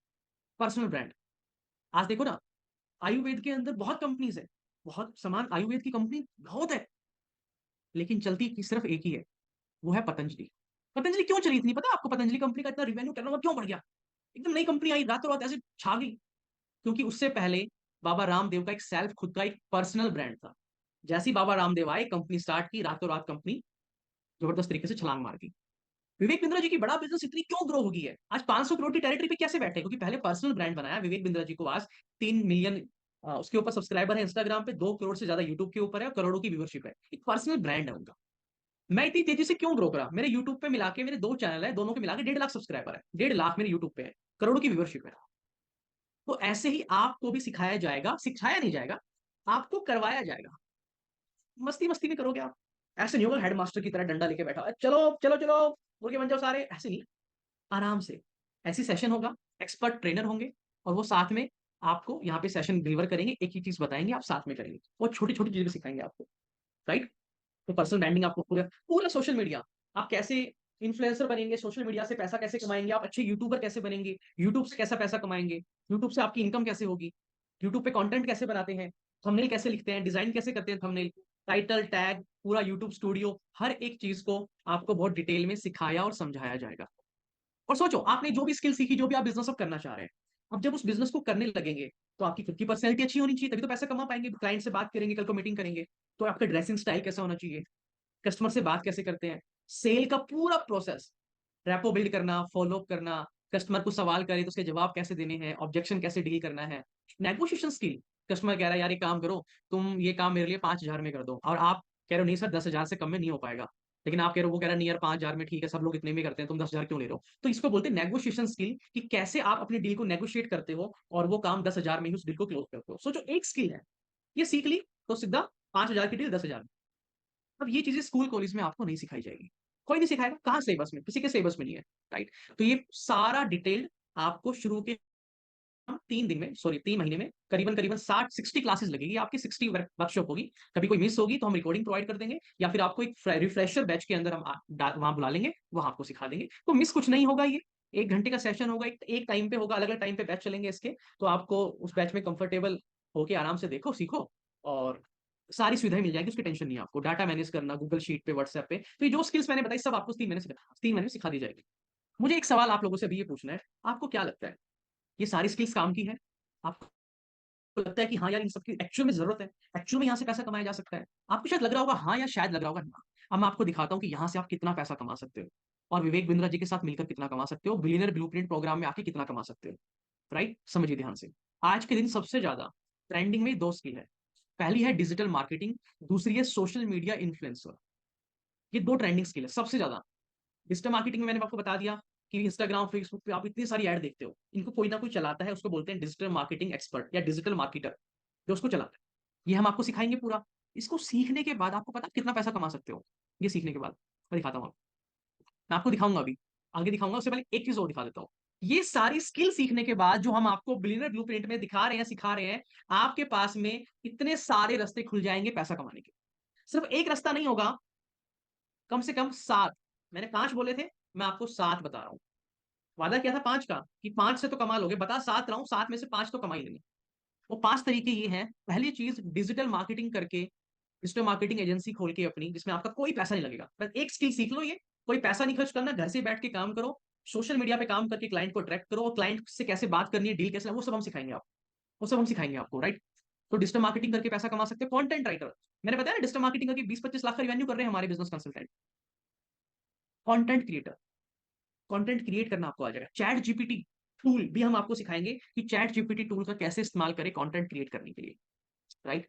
Personal brand. आज देखो ना, आयुर्वेद के अंदर बहुत कंपनीज़ है। बहुत समान आयुर्वेद की कंपनी बहुत है, लेकिन चलती की सिर्फ़ एक ही है, वो है पतंजलि। पतंजलि क्यों चली इतनी पता है आपको पतंजलि कंपनी का इतना रिवेन्यू टर्नओवर क्यों बढ़ गया? एकदम नई कंपनी आई रातों-रात ऐसे छा गई। क्योंकि उससे पहले बाबा रामदेव का एक सेल्फ खुद का एक पर्सनल ब्रांड था। जैसे ही बाबा रामदेव आए, कंपनी स्टार्ट की, रातों-रात कंपनी ज़बरदस्त तरीके से छलांग मार दी। विवेक बिंद्रा जी की बड़ा बिज़नेस इतनी क्यों ग्रो हो गई है? आज 500 करोड़ की टेरिटरी पे कैसे बैठे? क्योंकि पहले पर्सनल ब्रांड बनाया विवेक बिंद्रा जी को आज 3 मिलियन उसके ऊपर सब्सक्राइबर है इंस्टाग्राम पे, 2 करोड़ से ज़्यादा यूट्यूब के ऊपर है और करोड़ों की व्यूअरशिप है। एक पर्सनल ब्रांड है उनका। मैं इतनी तेज़ी से क्यों ग्रो करा? मेरे यूट्यूब पे मिला के मेरे 2 चैनल है, दोनों के मिला के 1.5 लाख सब्सक्राइबर है। 1.5 लाख मेरे यूट्यूब पे है, करोड़ों की व्यूअरशिप है। तो ऐसे ही आपको भी सिखाया जाएगा, सिखाया नहीं जाएगा, आपको करवाया जाएगा। मस्ती-मस्ती में करोगे आप। ऐसे नहीं होगा हेडमास्टर की तरह डंडा लेके बैठा है, "चलो, चलो, चलो, मुर्गे बन जाओ सारे।" ऐसे नहीं, आराम से। ऐसी सेशन होगा, एक्सपर्ट ट्रेनर होंगे और वो साथ में आपको यहाँ पे सेशन डिलीवर करेंगे, एक ही चीज़ बताएँगे, आप साथ में करेंगे। और छोटी-छोटी चीज़ें सिखाएँगे आपको, राइट? तो पर्सनल ब्रांडिंग आपको पूरा पूरा सोशल मीडिया, आप कैसे इन्फ्लुएंसर बनेंगे, सोशल मीडिया से पैसा कैसे कमाएँगे, आप अच्छे यूट्यूबर कैसे बनेंगे, यूट्यूब से कैसा पैसा कमाएँगे, यूट्यूब से आपकी इनकम कैसे होगी, यूट्यूब पे कंटेंट कैसे बनाते हैं, थंबनेल कैसे लिखते हैं, डिज़ाइन कैसे करते हैं थंबनेल, टाइटल, टैग, पूरा यूट्यूब स्टूडियो, हर एक चीज़ को आपको बहुत डिटेल में सिखाया और समझाया जाएगा। और सोचो आपने जो भी स्किल सीखी, जो भी आप बिज़नेस अब करना चाह रहे हैं, अब जब उस बिज़नेस को करने लगेंगे, तो आपकी खुद की पर्सनैलिटी अच्छी होनी चाहिए, तभी तो पैसा कमा पाएँगे। क्लाइंट से बात करेंगे, कल को मीटिंग करेंगे, तो आपका ड्रेसिंग स्टाइल कैसा होना चाहिए? कस्टमर से बात कैसे करते हैं, सेल का पूरा प्रोसेस, रैपो बिल्ड करना, फॉलो अप करना, कस्टमर को सवाल करे तो उसके जवाब कैसे देने हैं, ऑब्जेक्शन कैसे डील करना है, नेगोशिएशन स्किल। कस्टमर कह रहा है यार ये काम करो, तुम ये काम मेरे लिए 5,000 में कर दो, और आप कह रहे हो नहीं सर 10,000 से कम में नहीं हो पाएगा, लेकिन आप कह रहे हो, वो कह रहा है नहीं यार 5,000 में ठीक है, सब लोग इतने में करते हैं, तुम 10,000 क्यों ले रहे हो। तो इसको बोलते हैं नेगोशिएशन स्किल, कि कैसे आप अपनी डील को नेगोशिएट करते हो और वो काम 10,000 में ही उस डील को क्लोज करते हो। सोचो एक स्किल है, ये सीख ली तो सीधा 5,000 की डील 10,000। अब ये चीजें स्कूल कॉलेज में आपको नहीं सिखाई जाएगी, कोई नहीं सिखाएगा, कहाँ सिलेबस में, किसी के सिलेबस में नहीं है। राइट। तो ये सारा डिटेल्ड आपको शुरू के हम 3 दिन में, सॉरी 3 महीने में करीबन करीबन 60 क्लासेस लगेगी आपकी, 60 वर्कशॉप होगी। कभी कोई मिस होगी तो हम रिकॉर्डिंग प्रोवाइड कर देंगे, या फिर आपको एक रिफ्रेशर बैच के अंदर हम वहां बुला लेंगे, वहां आपको सिखा देंगे। तो मिस कुछ नहीं होगा, ये 1 घंटे का सेशन होगा, एक टाइम पे होगा, अलग अलग टाइम पे बैच चलेंगे इसके। तो आपको उस बैच में कंफर्टेबल होके आराम से देखो, सीखो, और सारी सुविधाएं मिल जाएगी, उसकी टेंशन नहीं है आपको। डाटा मैनेज करना गूगल शीट पे, व्हाट्सएप पे, तो ये जो स्किल्स मैंने बताई सब आपको 3 महीने में सिखा दी जाएगी। मुझे एक सवाल आप लोगों से अभी ये पूछना है, आपको क्या लगता है ये सारी स्किल्स काम की है? आपको लगता है कि हाँ यार इन सबकी एक्चुअल में जरूरत है, एक्चुअल में यहाँ से पैसा कमाया जा सकता है? आपको शायद लग रहा होगा हाँ, या शायद लग रहा होगा ना। अब मैं आपको दिखाता हूँ कि यहाँ से आप कितना पैसा कमा सकते हो, और विवेक बिंद्रा जी के साथ मिलकर कितना कमा सकते हो, बिलियनर ब्लूप्रिंट प्रोग्राम में आके कितना कमा सकते हो। राइट, समझिए ध्यान से। आज के दिन सबसे ज्यादा ट्रेंडिंग में 2 स्किल है। पहली है डिजिटल मार्केटिंग, दूसरी है सोशल मीडिया इन्फ्लुएंसर। ये 2 ट्रेंडिंग स्किल है सबसे ज्यादा। डिजिटल मार्केटिंग में मैंने आपको बता दिया कि इंस्टाग्राम फेसबुक पे आप इतनी सारी ऐड देखते हो, इनको कोई ना कोई चलाता है, उसको बोलते हैं डिजिटल मार्केटिंग एक्सपर्ट या डिजिटल मार्केटर, जो उसको चलाता है। ये हम आपको सिखाएंगे पूरा। इसको सीखने के बाद आपको पता है कितना पैसा कमा सकते हो, ये सीखने के बाद मैं दिखाता हूँ आपको। मैं आपको दिखाऊंगा अभी, आगे दिखाऊंगा, उससे पहले एक चीज और दिखा देता हूँ। ये सारी स्किल सीखने के बाद जो हम आपको बिलियनर ब्लूप्रिंट में दिखा रहे हैं, सिखा रहे हैं, आपके पास में इतने सारे रास्ते खुल जाएंगे पैसा कमाने के। सिर्फ एक रास्ता नहीं होगा, कम से कम 7। मैंने 5 बोले थे, मैं आपको 7 बता रहा हूँ। वादा किया था 5 का, कि 5 से तो कमा लोगे, बता 7 रहा हूँ, 7 में से 5 तो कमा ही लेंगे। वो 5 तरीके ये हैं। पहली चीज, डिजिटल मार्केटिंग करके, डिजिटल मार्केटिंग एजेंसी खोल के अपनी, जिसमें आपका कोई पैसा नहीं लगेगा, बस एक स्किल सीख लो। ये कोई पैसा नहीं खर्च करना, घर से बैठ के काम करो, सोशल मीडिया पे काम करके क्लाइंट को अट्रैक्ट करो, और क्लाइंट से कैसे बात करनी है, डील कैसे, वो सब हम सिखाएंगे आपको, वो सब हम सिखाएंगे आपको। राइट। तो डिजिटल मार्केटिंग करके पैसा कमा सकते हो। कंटेंट राइटर, मैंने बताया ना डिजिटल मार्केटिंग करके 20-25 लाख का रेवेन्यू कर रहे हैं हमारे business consultant. Content creator, content create करना आपको आ जाएगा। चैट जीपीटी टूल भी हम आपको सिखाएंगे कि चैट जीपीटी टूल का कैसे इस्तेमाल करें कंटेंट क्रिएट करने के लिए। राइट।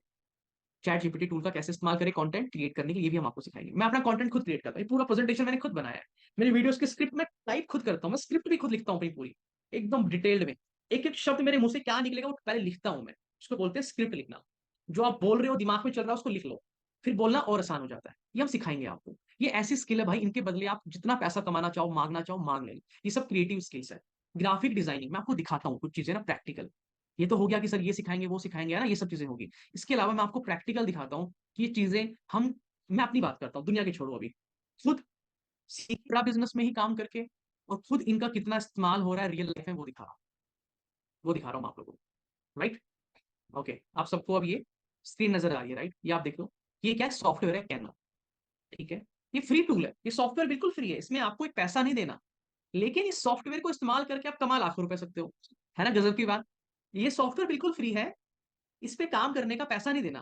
चैट जीपीटी टूल का कैसे इस्तेमाल करें कंटेंट क्रिएट करने के लिए, ये भी हम आपको सिखाएंगे। मैं अपना कंटेंट खुद क्रिएट करता हूँ, पूरा प्रेजेंटेशन मैंने खुद बनाया है। मेरी वीडियोस की स्क्रिप्ट मैं टाइप खुद करता हूँ, मैं स्क्रिप्ट भी खुद लिखता हूँ अपनी पूरी, एकदम डिटेल्ड में। एक एक शब्द मेरे मुंह से क्या निकलेगा वो पहले लिखता हूँ मैं, उसको बोलते हैं स्क्रिप्ट लिखना। जो आप बोल रहे हो दिमाग में चल रहा है उसको लिख लो, फिर बोलना और आसान हो जाता है। ये हम सिखाएंगे आपको। ये ऐसी स्किल है भाई, इनके बदले आप जितना पैसा कमाना चाहो, मांगना चाहो मांग लें। ये सब क्रिएटिव स्किल्स है। ग्राफिक डिजाइनिंग मैं आपको दिखाता हूँ कुछ चीजें ना प्रैक्टिकल। ये तो हो गया कि सर ये सिखाएंगे वो सिखाएंगे, है ना, ये सब चीजें होगी। इसके अलावा मैं आपको प्रैक्टिकल दिखाता हूँ कि ये चीजें हम, मैं अपनी बात करता हूँ, दुनिया की छोड़ो अभी, खुद सीख रहा बिजनेस में ही काम करके, और खुद इनका कितना इस्तेमाल हो रहा है रियल लाइफ में, वो दिखा रहा हूँ आप लोगों को। राइट। ओके, आप सबको अब ये स्क्रीन नजर आ रही है, राइट? ये आप देख लो। ये क्या है? सॉफ्टवेयर है कैनवा। ठीक है। ये फ्री टूल है, ये सॉफ्टवेयर बिल्कुल फ्री है, इसमें आपको एक पैसा नहीं देना, लेकिन इस सॉफ्टवेयर को इस्तेमाल करके आप कमा लाखों रुपए सकते हो। है ना गजब की बात। ये सॉफ्टवेयर बिल्कुल फ्री है, इस पे काम करने का पैसा नहीं देना।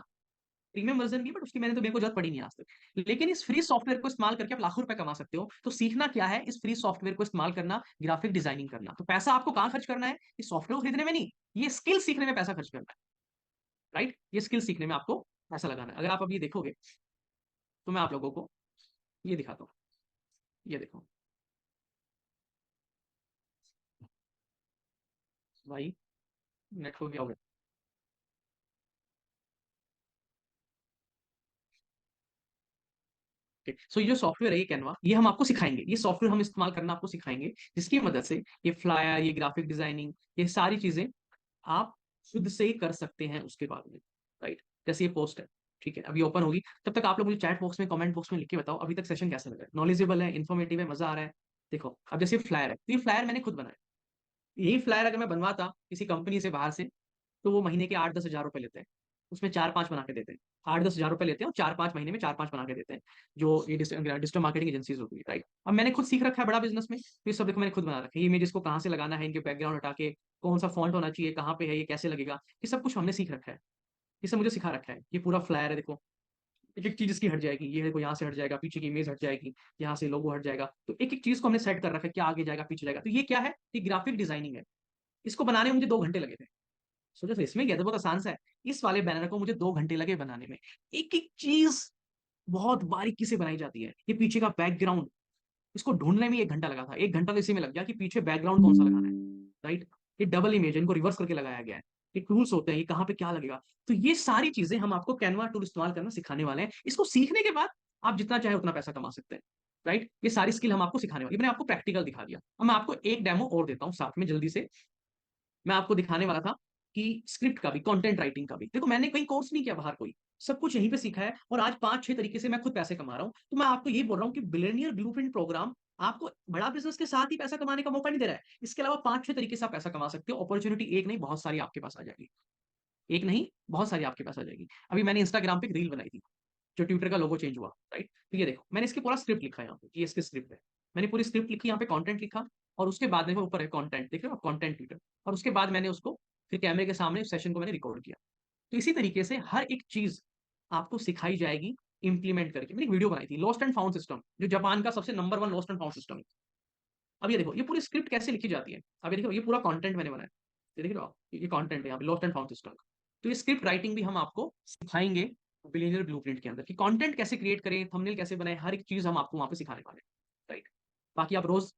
प्रीमियम वर्जन की, बट उसकी मैंने तो मेरे को जरूरत पड़ी नहीं आज तक। लेकिन इस फ्री सॉफ्टवेयर को इस्तेमाल करके आप लाखों रुपए कमा सकते हो। तो सीखना क्या है? इस फ्री सॉफ्टवेयर को इस्तेमाल करना, ग्राफिक डिजाइनिंग करना। तो पैसा आपको कहाँ खर्च करना है? इस सॉफ्टवेयर को खरीदने में नहीं, ये स्किल सीखने में पैसा खर्च करना है। राइट, ये स्किल सीखने में आपको पैसा लगाना है। अगर आप अब ये देखोगे तो मैं आप लोगों को ये दिखाता हूँ। ये देखो भाई, नेट हो गया होगा। सो ये जो सॉफ्टवेयर है ये कैनवा, ये हम आपको सिखाएंगे, ये सॉफ्टवेयर हम इस्तेमाल करना आपको सिखाएंगे, जिसकी मदद से ये फ्लायर, ये ग्राफिक डिजाइनिंग, ये सारी चीजें आप खुद से ही कर सकते हैं उसके बाद में। राइट। जैसे ये पोस्ट है, ठीक है, अभी ओपन होगी, तब तक आप लोग मुझे चैट बॉक्स में, कमेंट बॉक्स में लिख के बताओ अभी तक सेशन कैसा लगा है, नॉलेजेबल है, इन्फॉर्मेटिव है, मजा आ रहा है। देखो अब जैसे फ्लायर है, तो ये फ्लायर मैंने खुद बनाया। यही फ्लायर अगर मैं बनवाता किसी कंपनी से बाहर से, तो वो महीने के 8-10 हज़ार रुपए लेते हैं, उसमें 4-5 बना के देते हैं। 8-10 हज़ार रुपए लेते हैं और 4-5 महीने में 4-5 बना के देते हैं, जो ये डिजिटल मार्केटिंग एजेंसीज होती है। राइट। अब मैंने खुद सीख रखा है बड़ा बिजनेस में, तो ये सब देखो मैंने खुद बना रखा है। ये इमेजेस को कहाँ से लगाना है, इनके बैकग्राउंड हटा के, कौन सा फॉन्ट होना चाहिए, कहाँ पे है, ये कैसे लगेगा, ये सब कुछ हमने सीख रखा है। ये सब मुझे सिखा रखा है। ये पूरा फ्लायर है देखो, एक एक चीज इसकी हट जाएगी, ये देखो यहाँ से हट जाएगा, पीछे की इमेज हट जाएगी, यहाँ से लोगो हट जाएगा। तो एक एक चीज को हमने सेट कर रखा है, क्या आगे जाएगा पीछे जाएगा। तो ये क्या है, ये ग्राफिक डिजाइनिंग है। इसको बनाने में मुझे 2 घंटे लगे थे। सोचो तो इसमें क्या था, बहुत आसान सा है। इस वाले बैनर को मुझे 2 घंटे लगे बनाने में। एक एक चीज बहुत बारीकी से बनाई जाती है। ये पीछे का बैकग्राउंड, इसको ढूंढने में 1 घंटा लगा था। 1 घंटा तो इसी में लग गया कि पीछे बैकग्राउंड कौन सा लगाना है, राइट। ये डबल इमेज है, इनको रिवर्स करके लगाया गया है। ये टूल्स होते हैं, ये कहाँ पे क्या लगेगा। तो ये सारी चीजें हम आपको कैनवा टूल इस्तेमाल करना सिखाने वाले हैं। इसको सीखने के बाद आप जितना चाहे उतना पैसा कमा सकते हैं, राइट। ये सारी स्किल हम आपको सिखाने वाले, मैंने आपको प्रैक्टिकल दिखा दिया। अब मैं आपको एक डेमो और देता हूँ साथ में जल्दी से। मैं आपको दिखाने वाला था कि स्क्रिप्ट का भी, कंटेंट राइटिंग का भी। देखो मैंने कोई कोर्स नहीं किया बाहर, कोई सब कुछ यहीं पे सीखा है, और आज 5-6 तरीके से मैं खुद पैसे कमा रहा हूं। तो मैं आपको ये बोल रहा हूँ कि बिलियनियर ब्लूप्रिंट प्रोग्राम आपको बड़ा बिजनेस के साथ ही पैसा कमाने का मौका नहीं दे रहा है, इसके अलावा 5-6 तरीके से आप पैसा कमा सकते हो। अपॉर्चुनिटी एक नहीं, बहुत सारी आपके पास आ जाएगी। एक नहीं, बहुत सारी आपके पास आ जाएगी। अभी मैंने इंस्टाग्राम पे एक रील बनाई थी, जो ट्विटर का लोगो चेंज हुआ, राइट। तो ये देखो, मैंने इसकी पूरा स्क्रिप्ट लिखा है यहाँ पे, ये इसकी स्क्रिप्ट है। मैंने पूरी स्क्रिप्ट लिखी, यहाँ पे कंटेंट लिखा, और उसके बाद में ऊपर है कंटेंट, देख रहे हो कंटेंट ट्विटर। और उसके बाद मैंने उसको फिर कैमरे के सामने सेशन को मैंने रिकॉर्ड किया। तो इसी तरीके से हर एक चीज आपको सिखाई जाएगी इंप्लीमेंट करके। मैंने एक वीडियो बनाई थी, लॉस्ट एंड फाउंड सिस्टम, जो जापान का सबसे number 1 lost and found system है। अब ये देखो, ये पूरी स्क्रिप्ट कैसे लिखी जाती है। अब ये देखो, ये पूरा कंटेंट मैंने बनाया, ये देख रहे हो आप, ये कंटेंट है यहाँ पे लॉस्ट एंड फाउंड सिस्टम। तो ये स्क्रिप्ट राइटिंग भी हम आपको सिखाएंगे बिलियनियर ब्लूप्रिंट के अंदर, कि कंटेंट कैसे क्रिएट करें, थंबनेल कैसे बनाए, हर एक चीज हम आपको वहां पे सिखाने वाले हैं, राइट। बाकी आप रोज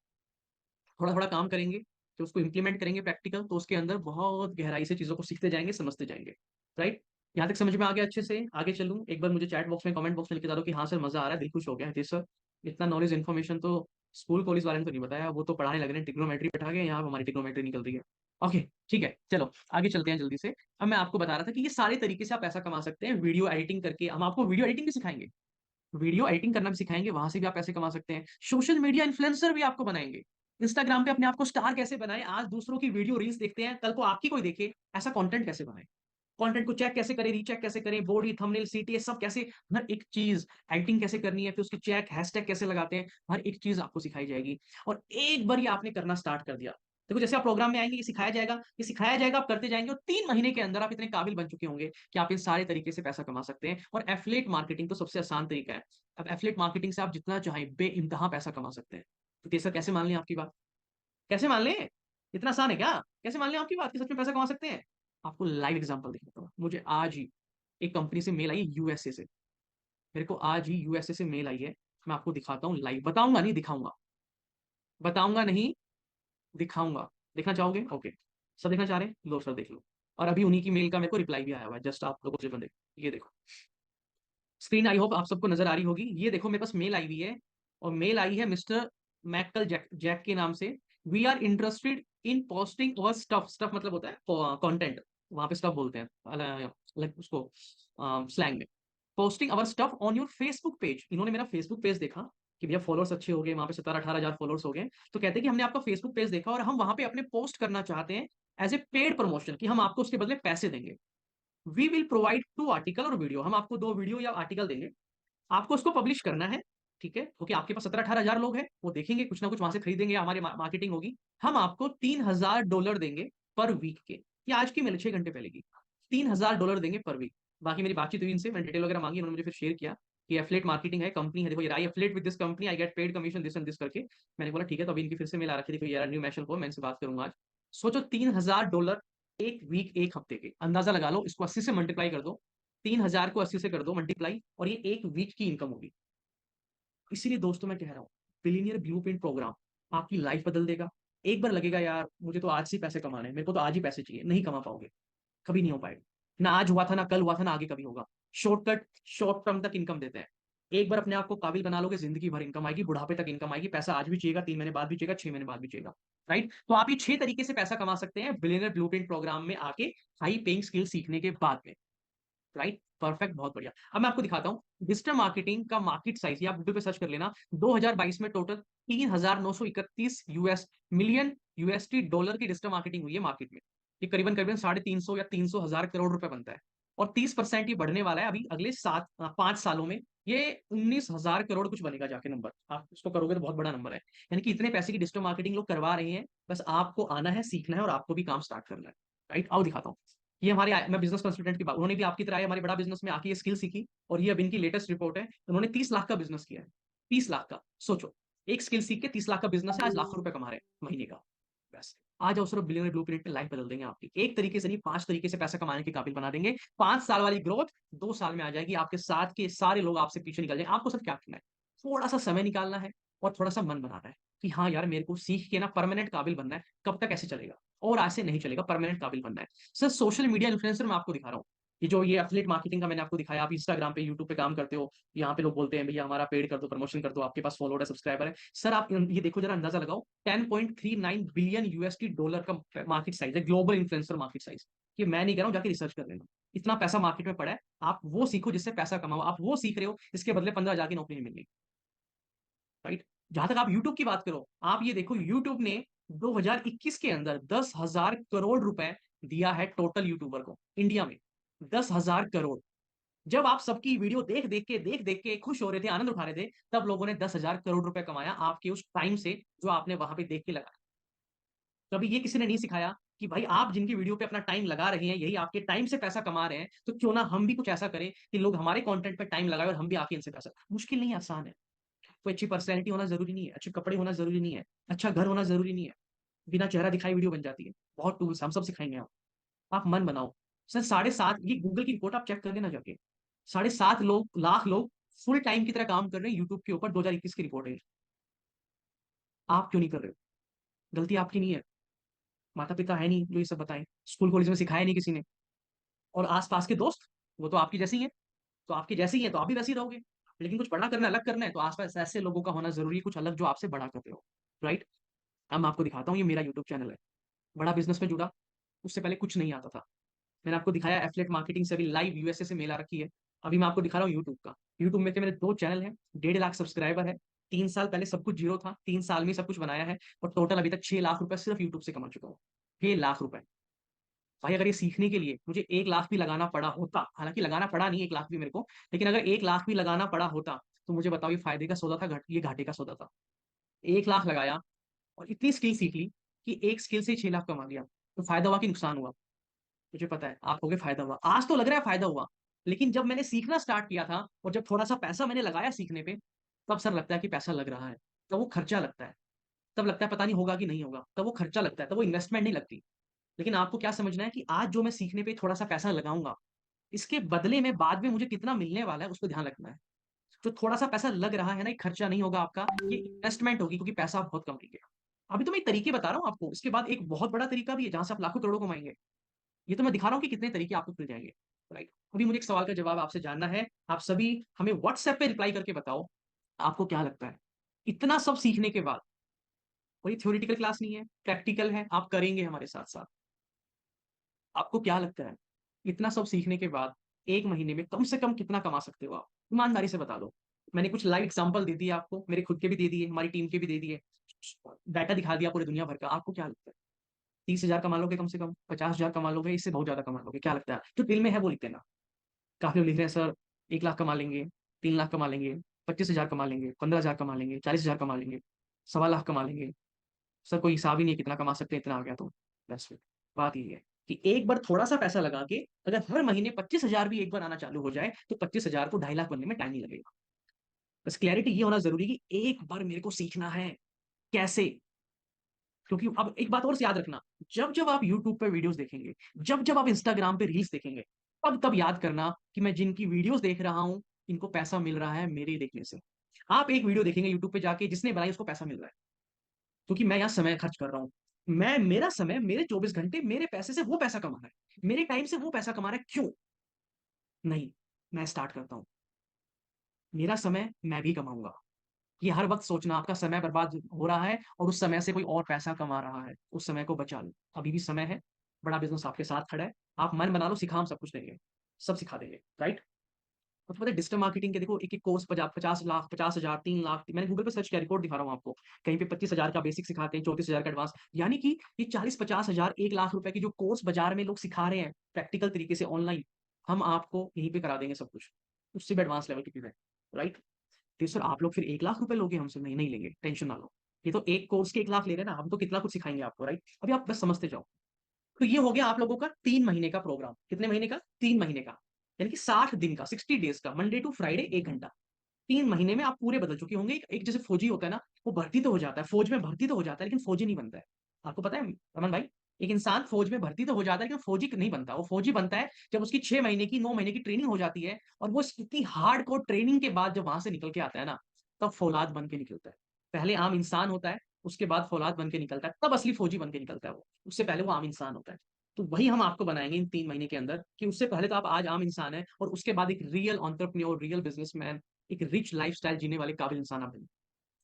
थोड़ा थोड़ा काम करेंगे, तो उसको इंप्लीमेंट करेंगे प्रैक्टिकल, तो उसके अंदर बहुत गहराई से चीजों को सीखते जाएंगे, समझते जाएंगे, राइट। यहाँ तक समझ में आ गया अच्छे से। आगे चलूँ, एक बार मुझे चैट बॉक्स में, कमेंट बॉक्स में लिख के बता दो कि हाँ सर मजा आ रहा है, दिल खुश हो गया है सर। इतना नॉलेज इन्फॉर्मेशन तो स्कूल कॉलेज वाले ने तो नहीं बताया, वो तो पढ़ाने लग रहे हैं, टिग्नोमेट्री बैठा गए, यहाँ हमारी टिग्नोमेट्री निकल रही है। ओके, ठीक है, चलो आगे चलते हैं जल्दी से। अब मैं आपको बता रहा था कि ये सारे तरीके से आप पैसा कमा सकते हैं वीडियो एडिटिंग करके। हम आपको वीडियो एडिटिंग भी सिखाएंगे, वीडियो एडिटिंग करना भी सिखाएंगे, वहां से भी आप पैसे कमा सकते हैं। सोशल मीडिया इन्फ्लुएंसर भी आपको बनाएंगे। इंस्टाग्राम पे अपने आप को स्टार कैसे बनाए, आज दूसरों की वीडियो रील्स देखते हैं, कल को आपकी कोई देखे, ऐसा कंटेंट कैसे बनाए, कंटेंट को चेक कैसे करें, रीचेक कैसे करें, बॉडी थंबनेल सीटीएस सब कैसे, हर एक चीज एडिटिंग कैसे करनी है, फिर उसकी चेक हैशटैग कैसे लगाते हैं, हर एक चीज आपको सिखाई जाएगी। और एक बार ये आपने करना स्टार्ट कर दिया, देखो जैसे आप प्रोग्राम में आएंगे, ये सिखाया जाएगा, ये सिखाया जाएगा, आप करते जाएंगे, और 3 महीने के अंदर आप इतने काबिल बन चुके होंगे कि आप इन सारे तरीके से पैसा कमा सकते हैं। और एफिलिएट मार्केटिंग तो सबसे आसान तरीका है। अब एफिलिएट मार्केटिंग से आप जितना चाहें बेइंतहा पैसा कमा सकते हैं। तो तेसर कैसे मान लें आपकी बात, कैसे मान लें, इतना आसान है क्या, कैसे मान लें आपकी बात कि सच में पैसा कमा सकते हैं। आपको लाइव एग्जांपल दिखाता हूँ। मुझे आज ही एक कंपनी से मेल आई है, यूएसए से। मेरे को आज ही यूएसए से मेल आई है, मैं आपको दिखाता हूँ लाइव, बताऊंगा नहीं दिखाऊंगा, बताऊंगा नहीं दिखाऊंगा। देखना चाहोगे, ओके। सब देखना चाह रहे हैं, लो सर देख लो। और अभी उन्हीं की मेल का मेरे को रिप्लाई भी आया हुआ है, जस्ट आप लोगों से बंदे, ये देखो स्क्रीन, आई होप आप सबको नजर आ रही होगी। ये देखो मेरे पास मेल आई हुई है, और मेल आई है मिस्टर मैकल जैक जैक के नाम से। We are interested in posting और स्टफ, स्टफ मतलब होता है कंटेंट, वहां पे स्टफ बोलते हैं अलग उसको स्लैंग में। Posting our stuff on your Facebook page. इन्होंने मेरा फेसबुक पेज देखा कि भैया फॉलोअर्स अच्छे हो गए, वहां पे 17-18 हजार फॉलोअर्स हो गए। तो कहते हैं कि हमने आपका फेसबुक पेज देखा और हम वहां पे अपने पोस्ट करना चाहते हैं एज ए पेड प्रमोशन, कि हम आपको उसके बदले पैसे देंगे। वी विल प्रोवाइड 2 आर्टिकल और वीडियो, हम आपको 2 वीडियो या आर्टिकल देंगे, आपको उसको पब्लिश करना है, ठीक है, क्योंकि आपके पास 17-18 हजार लोग हैं, वो देखेंगे कुछ ना कुछ वहां से खरीदेंगे, हमारी मार्केटिंग होगी। हम आपको $3000 देंगे पर वीक के। ये आज की मेरे 6 घंटे पहले की, $3000 देंगे पर वीक। बाकी मेरी बातचीत हुई इनसे, मैंने डिटेल वगैरह मांगी, उन्होंने मुझे फिर शेयर किया कि एफिलिएट मार्केटिंग है, कंपनी है, देखो ये I affiliate with this company, I get paid commission this and this करके। मैंने बोला ठीक है, तो अभी इनकी फिर से मेल आ रखी थी, देखो यार न्यू मैशन को मैं इनसे बात करूंगा आज। सोचो $3000 एक वीक, एक हफ्ते के, अंदाजा लगा लो, इसको 80 से मल्टीप्लाई कर दो, 3000 को 80 से कर दो मल्टीप्लाई, और ये एक वीक की इनकम होगी। इसीलिए दोस्तों मैं कह रहा हूँ, बिलियनियर ब्लूप्रिंट प्रोग्राम आपकी लाइफ बदल देगा। एक बार लगेगा यार मुझे तो आज से ही पैसे कमाने हैं, मेरे को तो आज ही पैसे चाहिए, नहीं कमा पाओगे, कभी नहीं हो पाएगा। ना आज हुआ था, ना कल हुआ था, ना आगे कभी होगा। शॉर्टकट, शॉर्ट टर्म तक इनकम देते हैं। एक बार अपने आप को काबिल बना लोगे, जिंदगी भर इनकम आएगी, बुढ़ापे तक इनकम आएगी। पैसा आज भी चाहिएगा, 3 महीने बाद भी चाहिएगा, 6 महीने बाद भी चाहिएगा, राइट। तो आप ये 6 तरीके से पैसा कमा सकते हैं बिलियनियर ब्लूप्रिंट प्रोग्राम में आके, हाई पेइंग स्किल सीखने के बाद में, राइट। परफेक्ट, बहुत बढ़िया। अब मैं आपको दिखाता हूँ डिजिटल मार्केटिंग का मार्केट साइज, ये आप गूगल पे सर्च कर लेना। 2022 में total 3931 US million USD dollar की डिजिटल मार्केटिंग हुई है मार्केट में। ये करीबन करीबन 350 या 300 हजार करोड़ रुपए बनता है। और 30% ये बढ़ने वाला है अभी अगले 5 सालों में। ये 19 हजार करोड़ कुछ बनेगा जाके नंबर, आप उसको करोगे तो बहुत बड़ा नंबर है। यानी कि इतने पैसे की डिजिटल मार्केटिंग लोग करवा रहे हैं, बस आपको आना है, सीखना है, और आपको भी काम स्टार्ट करना है, राइट। आओ दिखाता हूँ। ये हमारे मैं बिजनेस कंसल्टेंट की बात, उन्होंने भी आपकी तरह हमारे बड़ा बिजनेस में आके ये स्किल सीखी, और ये अब इनकी लेटेस्ट रिपोर्ट है, उन्होंने 30 लाख का बिजनेस किया है। 30 लाख का, सोचो, एक स्किल सीख के 30 लाख का बिजनेस है, आज लाखों रुपए कमा रहे हैं महीने का। बस आ जाओ, सिर्फ बिलियनर ब्लूप्रिंट पे लाइफ बदल देंगे आपकी, एक तरीके से नहीं 5 तरीके से पैसा कमाने के काबिल बना देंगे। 5 साल वाली ग्रोथ 2 साल में आ जाएगी, आपके साथ के सारे लोग आपसे पीछे निकल जाएंगे। आपको सिर्फ क्या करना है, थोड़ा सा समय निकालना है और थोड़ा सा मन बनाना है कि हाँ यार मेरे को सीख के ना परमानेंट काबिल बनना है। कब तक ऐसे चलेगा, और ऐसे नहीं चलेगा, परमानेंट काबिल बनना है। सर सोशल मीडिया इन्फ्लुएंसर मैं आपको दिखा रहा हूँ, ये जो ये एफिलिएट मार्केटिंग का मैंने आपको दिखाया, आप इंस्टाग्राम पे यूट्यूब पे काम करते हो, यहाँ पे लोग बोलते हैं भैया हमारा पेड कर दो, प्रमोशन कर दो, आपके पास फॉलोअर है, सब्सक्राइबर है। सर आप ये देखो जरा, अंदाजा लगाओ, 10.39 बिलियन यूएसडी डॉलर का मार्केट साइज है, ग्लोबल इन्फ्लुएंसर मार्केट साइज। ये मैं नहीं कह रहा हूँ, जाके रिसर्च कर लेना। इतना पैसा मार्केट में पड़ा है, आप वो सीखो जिससे पैसा कमाओ, आप वो सीख रहे हो, इसके बदले 15,000 की नौकरी नहीं मिल रही। राइट। जहां तक आप यूट्यूब की बात करो, आप ये देखो यूट्यूब ने 2021 के अंदर 10,000 करोड़ रुपए दिया है टोटल यूट्यूबर को इंडिया में। 10,000 करोड़। जब आप सबकी वीडियो देख देख के खुश हो रहे थे, आनंद उठा रहे थे, तब लोगों ने 10,000 करोड़ रुपए कमाया आपके उस टाइम से, जो आपने वहां पे देख के लगाया। कभी ये किसी ने नहीं सिखाया कि भाई आप जिनकी वीडियो पे अपना टाइम लगा रहे हैं, यही आपके टाइम से पैसा कमा रहे हैं, तो क्यों ना हम भी कुछ ऐसा करें कि लोग हमारे कंटेंट पे टाइम लगाए और हम भी आके इनसे पैसा। मुश्किल नहीं है, आसान है। कोई अच्छी पर्सनैलिटी होना जरूरी नहीं है, अच्छे कपड़े होना जरूरी नहीं है, अच्छा घर होना जरूरी नहीं है, बिना चेहरा दिखाई वीडियो बन जाती है। बहुत टूल्स हम सब सिखाएंगे आप मन बनाओ। सर 7.5, ये गूगल की रिपोर्ट आप चेक कर लेना जाके, 7.5 लाख लोग फुल टाइम की तरह काम कर रहे हैं यूट्यूब के ऊपर, 2021 की रिपोर्ट है। आप क्यों नहीं कर रहे हो? गलती आपकी नहीं है, माता पिता है नहीं जो ये सब बताएं, स्कूल कॉलेज में सिखाया नहीं किसी ने, और आसपास के दोस्त, वो तो आपकी जैसे ही है, तो आपकी जैसे ही है तो आप भी वैसे ही रहोगे। लेकिन कुछ बड़ा करना, अलग करना है, तो आसपास ऐसे लोगों का होना जरूरी है, कुछ अलग जो आपसे बड़ा कर रहे हो। राइट। अब मैं आपको दिखाता हूँ, ये मेरा यूट्यूब चैनल है, बड़ा बिजनेस में जुड़ा, उससे पहले कुछ नहीं आता था। मैंने आपको दिखाया एफलेट मार्केटिंग से अभी लाइव यूएसए से मेल आ रखी है। अभी मैं आपको दिखा रहा हूँ यूट्यूब का, यूट्यूब में तो मेरे 2 चैनल हैं, 1.5 लाख सब्सक्राइबर है। 3 साल पहले सब कुछ जीरो था, 3 साल में सब कुछ बनाया है, और टोटल अभी तक 6 लाख रुपए सिर्फ यूट्यूब से कमा चुका हूँ। 6 लाख रुपए। भाई अगर ये सीखने के लिए मुझे 1 लाख भी लगाना पड़ा होता, हालांकि लगाना पड़ा नहीं 1 लाख भी मेरे को, लेकिन अगर 1 लाख भी लगाना पड़ा होता, तो मुझे बताओ ये फायदे का सौदा था, ये घाटे का सौदा था। 1 लाख लगाया और इतनी स्किल सीख ली कि एक स्किल से ही 6 लाख कमा लिया, तो फायदा हुआ कि नुकसान हुआ? मुझे पता है आप कहोगे फायदा हुआ, आज तो लग रहा है फायदा हुआ, लेकिन जब मैंने सीखना स्टार्ट किया था और जब थोड़ा सा पैसा मैंने लगाया सीखने पे, तब सर लगता है कि पैसा लग रहा है, तब वो खर्चा लगता है, तब लगता है पता नहीं होगा कि नहीं होगा, तब वो खर्चा लगता है, तब वो इन्वेस्टमेंट नहीं लगती। लेकिन आपको क्या समझना है कि आज जो मैं सीखने पे थोड़ा सा पैसा लगाऊंगा, इसके बदले में बाद में मुझे कितना मिलने वाला है, उस पर ध्यान रखना है। जो थोड़ा सा पैसा लग रहा है ना, ये खर्चा नहीं होगा आपका, ये इन्वेस्टमेंट होगी, क्योंकि पैसा आप बहुत कम लेंगे। अभी तो मैं एक तरीके बता रहा हूँ आपको, इसके बाद एक बहुत बड़ा तरीका भी है जहां से आप लाखों करोड़ों कमाएंगे। ये तो मैं दिखा रहा हूँ कि कितने तरीके आपको मिल जाएंगे। राइट। अभी मुझे एक सवाल का जवाब आपसे जानना है, आप सभी हमें व्हाट्सएप पे रिप्लाई करके बताओ, आपको क्या लगता है, इतना सब सीखने के बाद, और ये थ्योरेटिकल क्लास नहीं है, प्रैक्टिकल है, आप करेंगे हमारे साथ साथ, आपको क्या लगता है इतना सब सीखने के बाद एक महीने में कम से कम कितना कमा सकते हो आप? ईमानदारी से बता दो। मैंने कुछ लाइव एग्जांपल दे दिए आपको, मेरे खुद के भी दे दिए, हमारी टीम के भी दे दिए, डाटा दिखा दिया पूरी दुनिया भर का। आपको क्या लगता है 30,000 कमा लोगे, कम से कम 50,000 कमा लोगे, इससे बहुत ज्यादा कमा लोगे? क्या लगता है? जो दिल में है वो लिख देना। काफी लोग लिख रहे हैं सर 1 लाख कमा लेंगे, 3 लाख कमा लेंगे, 25,000 कमा लेंगे, 15,000 कमा लेंगे, 40,000 कमा लेंगे, 1.25 लाख कमा लेंगे। सर कोई हिसाब ही नहीं है कितना कमा सकते हैं, इतना आ गया तो बस फिर। बात ये है कि एक बार थोड़ा सा पैसा लगा के, अगर हर महीने 25,000 भी एक बार आना चालू हो जाए, तो 25,000 को 2.5 लाख बनने में टाइम नहीं लगेगा। बस क्लैरिटी ये होना जरूरी है कि एक बार मेरे को सीखना है कैसे। क्योंकि अब एक बात और से याद रखना, जब जब आप यूट्यूब पे वीडियोस देखेंगे, जब जब आप इंस्टाग्राम पे रील्स देखेंगे, तब तब याद करना कि मैं जिनकी वीडियोस देख रहा हूं, इनको पैसा मिल रहा है मेरे देखने से। आप एक वीडियो देखेंगे यूट्यूब पे जाके, जिसने बनाई उसको पैसा मिल रहा है, क्योंकि मैं यहाँ समय खर्च कर रहा हूँ। मैं मेरा समय, मेरे 24 घंटे, मेरे पैसे से वो पैसा कमा रहा है, मेरे टाइम से वो पैसा कमा रहा है, क्यों नहीं? मैं स्टार्ट करता हूँ, मेरा समय मैं भी कमाऊंगा। ये हर वक्त सोचना, आपका समय बर्बाद हो रहा है और उस समय से कोई और पैसा कमा रहा है, उस समय को बचा लो, अभी भी समय है। बड़ा बिजनेस आपके साथ खड़ा है, आप मन बना लो, सिखा हम सब कुछ देंगे, सब सिखा देंगे। राइट। तो पता है डिजिटल मार्केटिंग के देखो एक एक कोर्स 50 लाख, 50,000, 3 लाख, मैंने गूगल पे सर्च किया, रिकॉर्ड दिखा रहा हूँ आपको। कहीं पे 25,000 का बेसिक सिखाते हैं, 34,000 का एडवांस, यानी कि ये 40-50,000, 1 लाख रुपए की जो कोर्स बाजार में लोग सिखा रहे हैं प्रैक्टिकल तरीके से ऑनलाइन, हम आपको यहीं पे करा देंगे सब कुछ, उससे भी एडवांस लेवल की चीजें। राइट। तो सर आप लोग फिर 1 लाख रुपए लोगे हमसे? नहीं, नहीं लेंगे, टेंशन ना लो। ये तो एक कोर्स के 1 लाख ले रहे हैं ना, हम तो कितना कुछ सिखाएंगे आपको। राइट। अभी आप बस समझते जाओ। तो ये हो गया आप लोगों का 3 महीने का प्रोग्राम। कितने महीने का? 3 महीने का। यानी कि 60 दिन का, 60 डेज का, मंडे टू फ्राइडे 1 घंटा। 3 महीने में आप पूरे बदल चुके होंगे। एक जैसे फौजी होता है ना, वो भर्ती तो हो जाता है, फौज में भर्ती तो हो जाता है, लेकिन फौजी नहीं बनता है। आपको पता है रमन भाई? एक इंसान फौज में भर्ती तो हो जाता है, लेकिन फौजी नहीं बनता। वो फौजी बनता है जब उसकी 6 महीने की, 9 महीने की ट्रेनिंग हो जाती है, और वो इतनी हार्डकोर ट्रेनिंग के बाद जब वहां से निकल के आता है ना, तब फौलाद बन के निकलता है। पहले आम इंसान होता है, उसके बाद फौलाद बन के निकलता है, तब असली फौजी बन के निकलता है वो। उससे पहले वो आम इंसान होता है। तो वही हम आपको बनाएंगे इन 3 महीने के अंदर, कि उससे पहले तो आप आज आम इंसान है, और उसके बाद एक रियल एंटरप्रेन्योर, रियल बिजनेसमैन, एक रिच लाइफस्टाइल जीने वाले काबिल इंसान आप बने,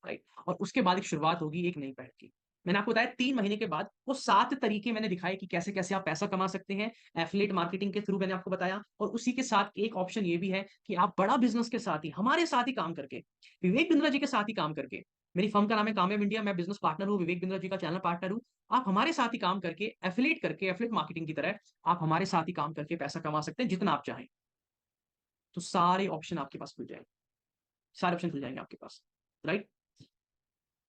राइट? और उसके बाद एक शुरुआत होगी एक नई पहल की। मैंने आपको बताया 3 महीने के बाद वो 7 तरीके मैंने दिखाए कि कैसे-कैसे आप पैसा कमा सकते हैं। एफिलिएट मार्केटिंग के थ्रू मैंने आपको बताया, और उसी के साथ एक ऑप्शन ये भी है कि आप बड़ा बिज़नेस के साथ ही, हमारे साथ ही काम करके, विवेक बिंद्रा जी के साथ ही काम करके, मेरी फर्म का नाम है कामयाब इंडिया, मैं बिज़नेस पार्टनर हूँ, विवेक बिंद्रा जी का चैनल पार्टनर हूँ। आप हमारे साथ ही काम करके एफिलिएट मार्केटिंग की तरह आप हमारे साथ ही काम करके पैसा कमा सकते हैं जितना आप चाहें। तो सारे ऑप्शन आपके पास खुल जाएँगे। सारे ऑप्शन खुल जाएँगे आपके पास, राइट?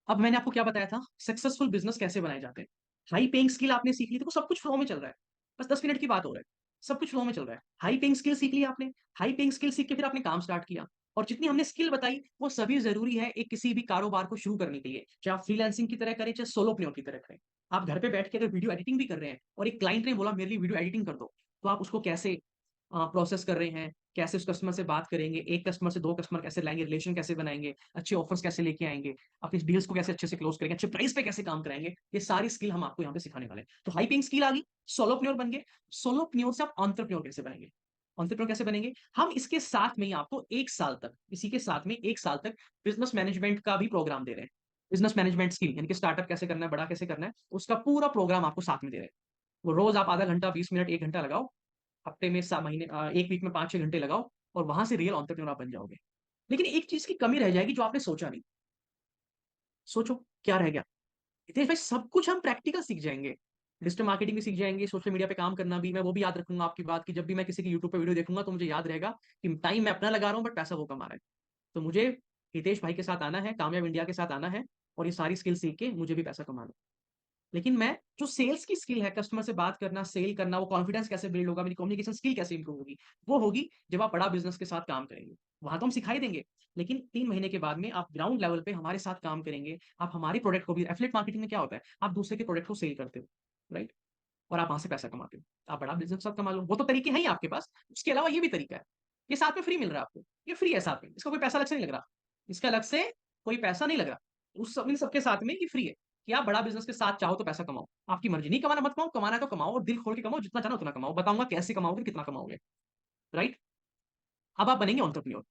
अब मैंने आपको क्या बताया था? सक्सेसफुल बिज़नेस कैसे बनाए जाते हैं। हाई पेइंग स्किल आपने सीख ली, देखो सब कुछ फ्लो में चल रहा है। बस 10 मिनट की बात हो रहा है। सब कुछ फ्लो में चल रहा है। हाई पेइंग स्किल सीख ली आपने, हाई पेइंग स्किल सीख के फिर आपने काम स्टार्ट किया, और जितनी हमने स्किल बताई, वो सभी ज़रूरी है एक किसी भी कारोबार को शुरू करने के लिए। चाहे आप फ्रीलांसिंग की तरह करें, चाहे सोलोप्reneur की तरह करें। आप घर पे बैठ के अगर वीडियो एडिटिंग भी कर रहे हैं, और एक क्लाइंट ने बोला मेरे लिए वीडियो एडिटिंग कर दो, तो आप उसको कैसे प्रोसेस कर रहे हैं, कैसे उस कस्टमर से बात करेंगे, 1 कस्टमर से 2 कस्टमर कैसे लाएँगे, रिलेशन कैसे बनाएँगे, अच्छे ऑफर्स कैसे लेके आएँगे, अपनी डील्स को कैसे अच्छे से क्लोज़ करेंगे, अच्छे प्राइस पे कैसे काम कराएँगे, ये सारी स्किल हम आपको यहाँ पे सिखाने वाले हैं। तो हाई पेइंग स्किल आ गई, सोलोप्reneur बन गए, सोलोप्reneur से आप एंटरप्रेन्योर कैसे बनेंगे? एंटरप्रेन्योर कैसे बनेंगे? हम इसके साथ में ही आपको 1 साल तक, इसी के साथ में 1 साल तक बिज़नेस मैनेजमेंट का भी प्रोग्राम दे रहे हैं। बिज़नेस मैनेजमेंट स्किल यानी कि स्टार्टअप कैसे करना है, बड़ा कैसे करना है, उसका पूरा प्रोग्राम आपको साथ में दे रहे हैं। वो रोज़ आप आधा घंटा, 20 मिनट, 1 घंटा लगाओ, हफ्ते में 1 वीक में 5-6 घंटे लगाओ, और वहाँ से रियल एंटरप्रेन्योर आप बन जाओगे। लेकिन एक चीज़ की कमी रह जाएगी जो आपने सोचा नहीं। सोचो क्या रह गया? हितेश भाई सब कुछ हम प्रैक्टिकल सीख जाएँगे। डिजिटल मार्केटिंग भी सीख जाएँगे, सोशल मीडिया पे काम करना भी, मैं वो भी याद रखूँगा आपकी बात कि जब भी मैं किसी की यूट्यूब पे वीडियो देखूँगा तो मुझे याद रहेगा कि टाइम मैं अपना लगा रहा हूँ बट पैसा वो कमा रहा है। तो मुझे हितेश भाई के साथ आना है, कामयाब इंडिया के साथ आना है, और ये सारी स्किल सीख के मुझे भी पैसा कमाना है। लेकिन मैं जो सेल्स की स्किल है, कस्टमर से बात करना, सेल करना, वो कॉन्फिडेंस कैसे बिल्ड होगा, मेरी कम्युनिकेशन स्किल कैसे इंप्रूव होगी, वो होगी जब आप बड़ा बिज़नेस के साथ काम करेंगे। वहाँ तो हम सिखा ही देंगे, लेकिन 3 महीने के बाद में आप ग्राउंड लेवल पे हमारे साथ काम करेंगे। आप हमारी प्रोडक्ट को भी, एफिलिएट मार्केटिंग में क्या होता है, आप दूसरे के प्रोडक्ट को सेल करते हो, राइट? और आप वहाँ से पैसा कमाते हो। आप बड़ा बिज़नेस के साथ कमा लो, वो तो तरीके हैं ही आपके पास। उसके अलावा ये भी तरीका है, ये साथ में फ्री मिल रहा है आपको, ये फ्री है साथ में, इसका कोई पैसा अलग से नहीं लग रहा। इसका अलग से कोई पैसा नहीं लग रहा। उस सब इन सबके साथ में ये फ्री है, कि आप बड़ा बिज़नेस के साथ चाहो तो पैसा कमाओ। आपकी मर्ज़ी, नहीं कमाना मत कमाओ, कमाना है तो कमाओ, और दिल खोल के कमाओ, जितना चाहो उतना कमाओ। बताऊँगा कैसे कमाओगे, कितना कमाओगे, राइट? अब आप बनेंगे एंटरप्रेन्योर।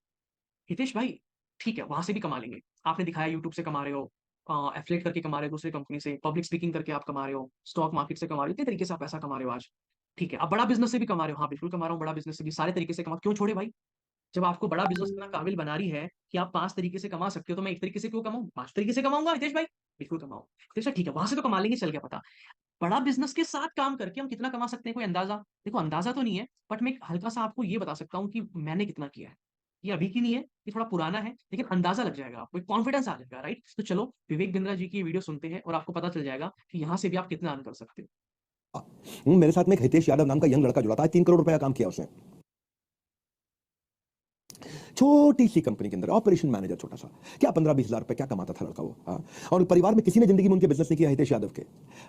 हितेश भाई, ठीक है, वहाँ से भी कमा लेंगे। आपने दिखाया यूट्यूब से कमा रहे हो, एफिलिएट करके कमा रहे हो दूसरी कंपनी से, पब्लिक स्पीकिंग करके आप कमा रहे हो, स्टॉक मार्केट से कमा रहे हो, इतने तरीके से आप पैसा कमा रहे हो आज। ठीक है, आप बड़ा बिज़नेस से भी कमा रहे हो, हाँ, बिल्कुल कमा रहा हूँ, बड़ा बिज़नेस से भी सारे तरीके से क्यों छोड़े भाई? जब आपको बड़ा बिज़नेस इतना काबिल बना रही है कि आप 5 तरीके से कमा सकते हो, तो मैं 1 तरीके से क्यों कमाऊँ? 5 तरीके से कमाऊँगा हितेश भाई, बिल्कुल कमाओ। हितेश भाई ठीक है, वहाँ से तो कमा लेंगे, चल गया पता। बड़ा बिज़नेस के साथ काम करके हम कितना कमा सकते हैं, कोई अंदाज़ा? देखो अंदाज़ा तो नहीं है, बट मैं एक हल्का-सा आपको ये बता सकता हूँ कि मैंने कितना किया है। ये अभी की नहीं है, ये थोड़ा पुराना है, लेकिन अंदाज़ा लग जाएगा आपको, एक कॉन्फिडेंस आ जाएगा, राइट? तो चलो विवेक बिंद्रा जी की वीडियो सुनते हैं, और आपको पता चल जाएगा कि यहाँ से भी आप कितना अर्न कर सकते हो। मेरे साथ में एक हितेश यादव नाम का यंग लड़का जुड़ा था, 3 करोड़ रुपए का काम किया उसने। छोटी सी कंपनी के अंदर ऑपरेशन मैनेजर, छोटा सा, क्या 15-20 हजार रुपए क्या कमाता था लड़का वो। हाँ। और परिवार में किसी ने जिंदगी में उनके बिजनेस नहीं किया हितेश यादव के।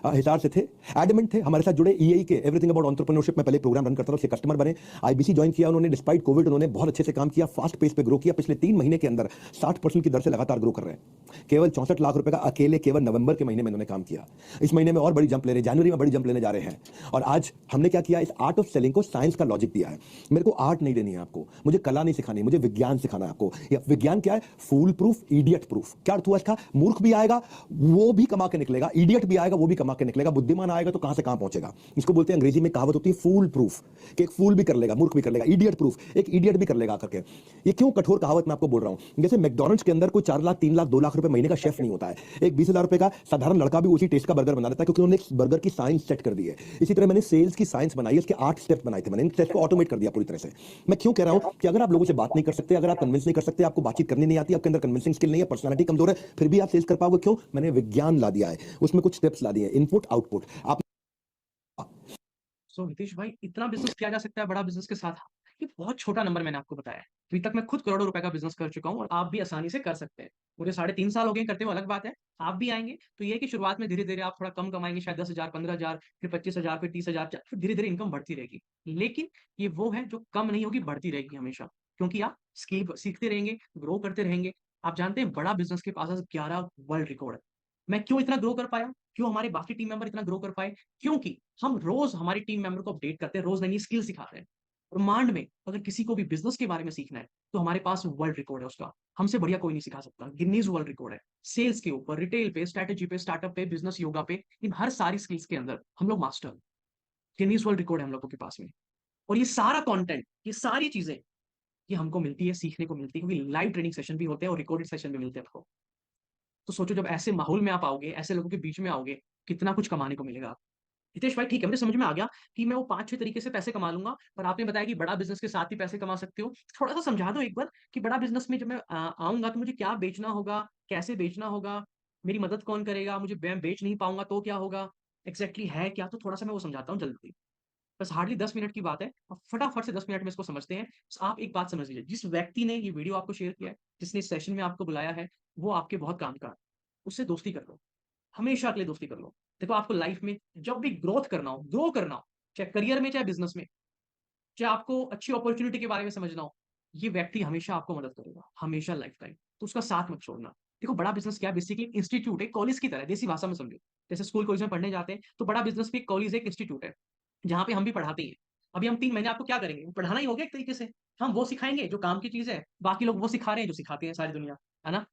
हिसार से थे, एडमेंट थे, हमारे साथ जुड़े, ईआई के एवरीथिंग अबाउट एंटरप्रेन्योरशिप में पहले प्रोग्राम रन करता था, उसके कस्टमर बने, आईबीसी ज्वाइन किया उन्होंने, डिस्पाइट कोविड उन्होंने बहुत अच्छे से काम किया, फास्ट पेस पे ग्रो किया, पिछले 3 महीने के अंदर 60% की दर से लगातार ग्रो कर रहे हैं। केवल 64 लाख रुपए का अकेले केवल नवंबर के महीने में उन्होंने काम किया। इस महीने में और बड़ी जंप ले रहे, जनवरी में बड़ी जंप लेने जा रहे हैं। और आज हमने क्या किया, इस आर्ट ऑफ सेलिंग को साइंस का लॉजिक दिया है। मेरे को आर्ट नहीं देनी है आपको, मुझे कला नहीं सिखानी, मुझे विज्ञान सिखाना है आपको। विज्ञान क्या है? फूल प्रूफ, इडियट प्रूफ। क्या अर्थ हुआ इसका? मूर्ख भी आएगा वो भी कमा के निकलेगा, इडियट भी आएगा वो भी कमा के निकलेगा, बुद्धिमान आएगा तो कहां से कहां पहुंचेगा। इसको बोलते हैं, अंग्रेजी में कहावत होती है फूल प्रूफ, कि एक फूल भी कर लेगा, मूर्ख भी कर लेगा, इडियट प्रूफ, एक इडियट भी कर लेगा करके। ये क्यों कठोर कहावत मैं आपको बोल रहा हूं? जैसे मैकडॉनल्ड्स के अंदर कोई 4 लाख, 3 लाख, 2 लाख रुपए महीने का शेफ नहीं होता है, एक 20,000 रुपए का साधारण लड़का भी उसी टेस्ट का बर्गर बना देता है, क्योंकि उन्होंने बर्गर की साइंस सेट कर दी है। इसी तरह मैंने सेल्स की साइंस बनाई है, इसके 8 स्टेप बनाए थे मैंने, इन स्टेप को ऑटोमेट कर दिया पूरी तरह से। मैं क्यों कह रहा हूं कि अगर आप लोगों से बात नहीं कर सकते, अगर आप कन्विंस नहीं कर सकते, आपको बातचीत करनी नहीं आती, आपके अंदर कन्विंसिंग स्किल नहीं है, पर्सनालिटी कमजोर है, फिर भी आप सेल्स कर पाओगे क्यों? मैंने विज्ञान ला दिया है, उसमें कुछ स्टेप्स ला दिए, इनपुट आउटपुट। आप सो हितेश भाई, इतना बिज़नेस किया जा सकता है बड़ा बिज़नेस के साथ? ये बहुत छोटा नंबर मैंने आपको बताया है। अभी तक मैं खुद करोड़ों रुपए का बिज़नेस कर चुका हूँ और आप भी आसानी से कर सकते हैं। मुझे साढ़े 3 साल हो गए करते हुए, अलग बात है। आप भी आएँगे तो ये है कि शुरुआत में धीरे-धीरे आप थोड़ा कम कमाएँगे, शायद 10,000, 15,000, फिर 25,000, फिर 30,000, फिर धीरे-धीरे इनकम बढ़ती रहेगी। लेकिन ये वो है जो कम नहीं होगी, बढ़ती रहेगी हमेशा। क्योंकि आप स्किल सीखते रहेंगे, ग्रो करते रहेंगे। आप जानते हैं बड़ा बिज़नेस के पास 11 वर्ल्ड रिकॉर्ड है। मैं क्यों इतना ग्रो कर पाया? क्यों हमारे बाकी टीम मेंबर इतना ग्रो कर पाए? क्योंकि हम रोज़ हमारी टीम मेंबर को अपडेट करते हैं, रोज़ नई-नई स्किल सिखाते हैं। ब्रह्मांड में अगर किसी को भी बिज़नेस के बारे में सीखना है, तो हमारे पास वर्ल्ड रिकॉर्ड है उसका। हमसे बढ़िया कोई नहीं सिखा सकता। गिनीज़ वर्ल्ड रिकॉर्ड है। सेल्स के ऊपर, रिटेल पे, स्ट्रैटेजी पे, स्टार्टअप पे, बिज़नेस योगा पे, इन हर सारी स्किल्स के अंदर हम लोग मास्टर हैं। गिनीज़ वर्ल्ड रिकॉर्ड है हम लोगों के पास में। और ये सारा कंटेंट, ये सारी चीज़ें, ये हमको मिलती है, सीखने को मिलती है, क्योंकि लाइव ट्रेनिंग सेशन भी होते हैं और रिकॉर्डेड सेशन भी मिलते हैं आपको। तो सोचो, जब ऐसे माहौल में आप आओगे, ऐसे लोगों के बीच में आओगे, कितना कुछ कमाने को मिलेगा। हितेश भाई, ठीक है, मुझे समझ में आ गया कि मैं वो 5-6 तरीके से पैसे कमा लूँगा, पर आपने बताया कि बड़ा बिज़नेस के साथ ही पैसे कमा सकते हो। थोड़ा-सा समझा दो एक बार कि बड़ा बिज़नेस में जब मैं आऊँगा तो मुझे क्या बेचना होगा? कैसे बेचना होगा? मेरी मदद कौन करेगा? मुझे मैं बेच नहीं पाऊँगा तो क्या होगा? एग्ज़ैक्टली है क्या? तो थोड़ा-सा मैं वो समझाता हूँ जल्दी। बस हार्डली 10 मिनट की बात है और फटाफट से 10 मिनट में इसको समझते हैं। बस आप एक बात समझ लीजिए, जिस व्यक्ति ने ये वीडियो आपको शेयर किया है, जिसने इस सेशन में आपको बुलाया है, वो आपके बहुत काम का है। उससे दोस्ती कर लो। हमेशा के लिए दोस्ती कर लो। देखो, आपको लाइफ में जब भी ग्रोथ करना हो, ग्रो करना हो, चाहे करियर में, चाहे बिज़नेस में, चाहे आपको अच्छी अपॉर्च्युनिटी के बारे में समझना हो, ये व्यक्ति हमेशा आपको मदद करेगा, हमेशा लाइफ टाइम। तो उसका साथ मत छोड़ना। देखो, बड़ा बिज़नेस क्या है? बेसिकली इंस्टीट्यूट है, कॉलेज की तरह है, देसी भाषा में समझो। जैसे स्कूल कॉलेज में पढ़ने जाते हैं, तो बड़ा बिज़नेस भी एक कॉलेज, एक इंस्टीट्यूट है, जहाँ पे हम भी पढ़ाते ही हैं। अभी हम 3 महीने आपको क्या करेंगे? पढ़ाना ही हो गया एक तरीके से। हम वो सिखाएँगे जो काम की चीज़ है, बाकी लोग वो सिखा रहे हैं जो सिखाते हैं सारी दुनिया, है ना?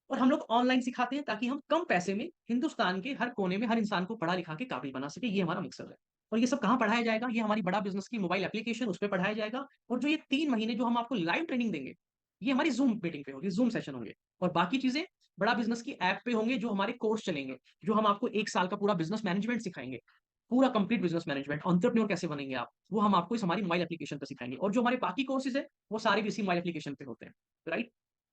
और हम लोग ऑनलाइन सिखाते हैं ताकि हम कम पैसे में हिंदुस्तान के हर कोने में हर इंसान को पढ़ा-लिखा के काबिल बना सकें, ये हमारा मकसद है। और ये सब कहाँ पढ़ाया जाएगा? ये हमारी बड़ा बिज़नेस की मोबाइल एप्लीकेशन, उसपे पढ़ाया जाएगा। और जो ये 3 महीने जो हम आपको लाइव ट्रेनिंग देंगे, ये हमारी ज़ूम मीटिंग पे होगी, ज़ूम सेशन होंगे। और बाकी चीज़ें बड़ा बिज़नेस की ऐप पे होंगे, जो हमारे कोर्स चलेंगे, जो हम आपको 1 साल का पूरा बिज़नेस मैनेजमेंट सिखाएँगे। पूरा कंप्लीट बिज़नेस मैनेजमेंट, एंटरप्रेन्योर कैसे बनेंगे आप, वो हम आपको इस हमारी मोबाइल एप्लीकेशन पे सिखाएँगे। और जो हमारे बाकी कोर्सेज़ हैं, वो सारे भी इसी मोबाइल एप्लीकेशन पे होते हैं, राइट?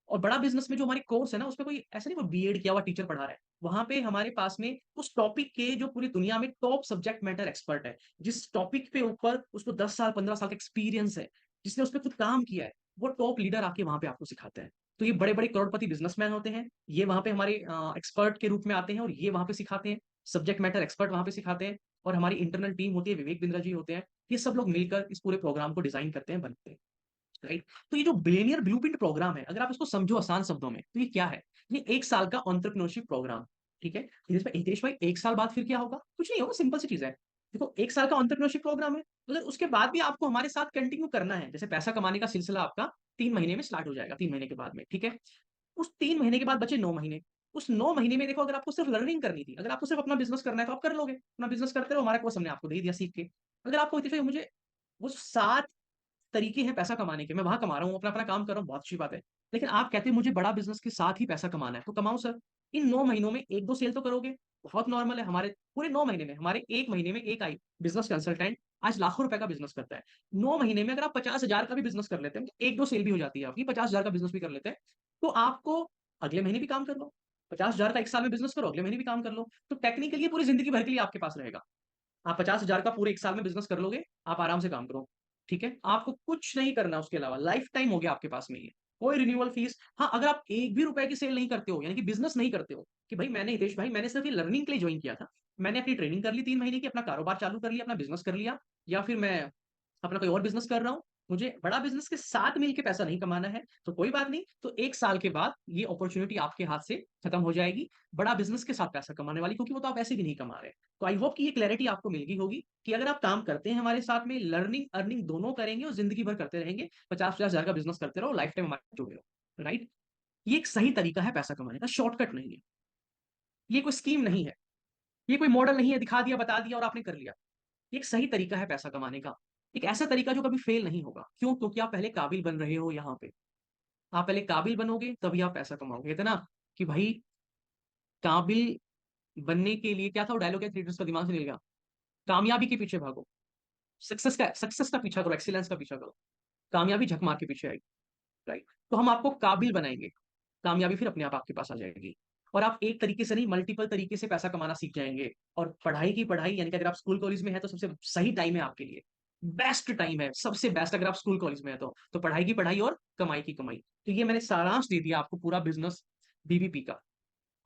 और बड़ा बिज़नेस में जो हमारे कोर्स है ना, उसमें कोई ऐसा नहीं, कोई बीएड किया हुआ टीचर पढ़ा रहा है। वहाँ पे हमारे पास में उस टॉपिक के जो पूरी दुनिया में टॉप सब्जेक्ट मैटर एक्सपर्ट है, जिस टॉपिक पे ऊपर उसको 10 साल, 15 साल का एक्सपीरियंस है, जिसने उसपे खुद काम किया है, वो टॉप लीडर आके वहाँ पे आपको सिखाते हैं। तो ये बड़े-बड़े करोड़पति बिज़नेसमैन होते हैं, ये वहाँ पे हमारे एक्सपर्ट के रूप में आते हैं और ये वहाँ पे सिखाते हैं, सब्जेक्ट मैटर एक्सपर्ट वहाँ पे सिखाते हैं। और हमारी इंटरनल टीम होती है, विवेक बिंद्रा जी होते हैं, ये सब लोग मिलकर इस पूरे प्रोग्राम को डिज़ाइन करते हैं, बनाते हैं। राइट? तो ये जो बिलियनियर ब्लूप्रिंट प्रोग्राम है, अगर आप इसको समझो आसान शब्दों में, तो ये क्या है? ये 1 साल का एंटरप्रेन्योरशिप प्रोग्राम, ठीक है? हितेश भाई, 1 साल बाद फिर क्या होगा? कुछ नहीं होगा, सिंपल सी चीज़ है। देखो, 1 साल का एंटरप्रेन्योरशिप प्रोग्राम है, अगर उसके बाद भी आपको हमारे साथ कंटिन्यू करना है, जैसे पैसा कमाने का सिलसिला आपका 3 महीने में स्टार्ट हो जाएगा, 3 महीने के बाद में, ठीक है? उस 3 महीने के बाद बचे 9 महीने। उस 9 महीने में देखो, अगर आपको सिर्फ लर्निंग करनी थी, अगर आपको सिर्फ अपना बिज़नेस करना है, तो आप कर लोगे। अपना बिज़नेस करते रहो, हमारा कोर्स हमने आपको दे दिया सीख के। अगर आपको हितेश भाई, मुझे वो 7 तरीके हैं पैसा कमाने के, मैं वहाँ कमा रहा हूँ, अपना-अपना काम कर रहा हूँ, बहुत अच्छी बात है। लेकिन आप कहते हैं मुझे बड़ा बिज़नेस के साथ ही पैसा कमाना है, तो कमाओ सर। इन 9 महीनों में 1-2 सेल तो करोगे, बहुत नॉर्मल है। हमारे पूरे 9 महीने में, हमारे 1 महीने में 1 आई बिज़नेस कंसल्टेंट आज लाखों रुपए का बिज़नेस करता है। 9 महीने में अगर आप 50,000 का भी बिज़नेस कर लेते हैं, तो 1-2 सेल भी हो जाती है आपकी, 50,000 का बिज़नेस भी कर लेते हैं, तो आपको अगले महीने भी काम कर लो। 50,000 का 1 साल में बिज़नेस करो, अगले महीने भी काम कर लो। तो टेक्निकली ये पूरी ज़िंदगी भर के लिए आपके पास रहेगा। आप 50,000 का पूरे 1 साल में बिज़नेस कर लोगे, आप आराम से काम करो, ठीक है? आपको कुछ नहीं करना उसके अलावा, लाइफ़ टाइम हो गया आपके पास में ये। कोई रिन्यूअल फ़ीस, हाँ, अगर आप 1 भी रुपए की सेल नहीं करते हो, यानी कि बिज़नेस नहीं करते हो, कि भाई मैंने, हितेश भाई, मैंने सिर्फ़ ये लर्निंग के लिए जॉइन किया था। मैंने अपनी ट्रेनिंग कर ली 3 महीने की, अपना कारोबार चालू कर लिया, अपना बिज़नेस कर लिया, या फिर मैं अपना कोई और बिज़नेस कर रहा हूँ। मुझे बड़ा बिज़नेस के साथ मिल के पैसा नहीं कमाना है, तो कोई बात नहीं, तो 1 साल के बाद ये अपॉर्च्युनिटी आपके हाथ से खत्म हो जाएगी, बड़ा बिज़नेस के साथ पैसा कमाने वाली, क्योंकि वो तो आप वैसे भी नहीं कमा रहे। तो आई होप कि ये क्लैरिटी आपको मिल गई होगी कि अगर आप काम करते हैं हमारे साथ में, लर्निंग, अर्निंग दोनों करेंगे और ज़िंदगी भर करते रहेंगे, 50-50 हज़ार का बिज़नेस करते रहो, लाइफ टाइम हमारे जुड़े रहो, राइट? ये एक सही तरीका है पैसा कमाने का, शॉर्टकट नहीं है। ये कोई स्कीम नहीं है, ये कोई मॉडल नहीं है, दिखा दिया, बता दिया और आपने कर लिया। ये एक सही तरीका है पैसा कमाने का। एक ऐसा तरीका जो कभी फेल नहीं होगा। क्यों? क्योंकि आप पहले काबिल बन रहे हो यहाँ पे। आप पहले काबिल बनोगे, तभी आप पैसा कमाओगे। कहते हैं ना कि भाई, काबिल बनने के लिए क्या था वो डायलॉग, है थ्री इडियट्स का, दिमाग से निकल गया। कामयाबी के पीछे भागो। सक्सेस का पीछा करो, एक्सीलेंस का पीछा करो। कामयाबी झक मार के पीछे आएगी, राइट? तो हम आपको काबिल बनाएँगे। कामयाबी फिर अपने आप आपके पास आ जाएगी। और आप एक तरीके से नहीं, मल्टीपल तरीके से पैसा कमाना सीख जाएंगे। और पढ़ाई की पढ़ाई, यानी कि अगर आप स्कूल कॉलेज में है तो सबसे सही टाइम है आपके लिए, बेस्ट टाइम है, सबसे बेस्ट अगर आप स्कूल कॉलेज में है तो पढ़ाई की पढ़ाई और कमाई की कमाई। तो ये मैंने सारांश दे दिया आपको पूरा बिजनेस बीबीपी का।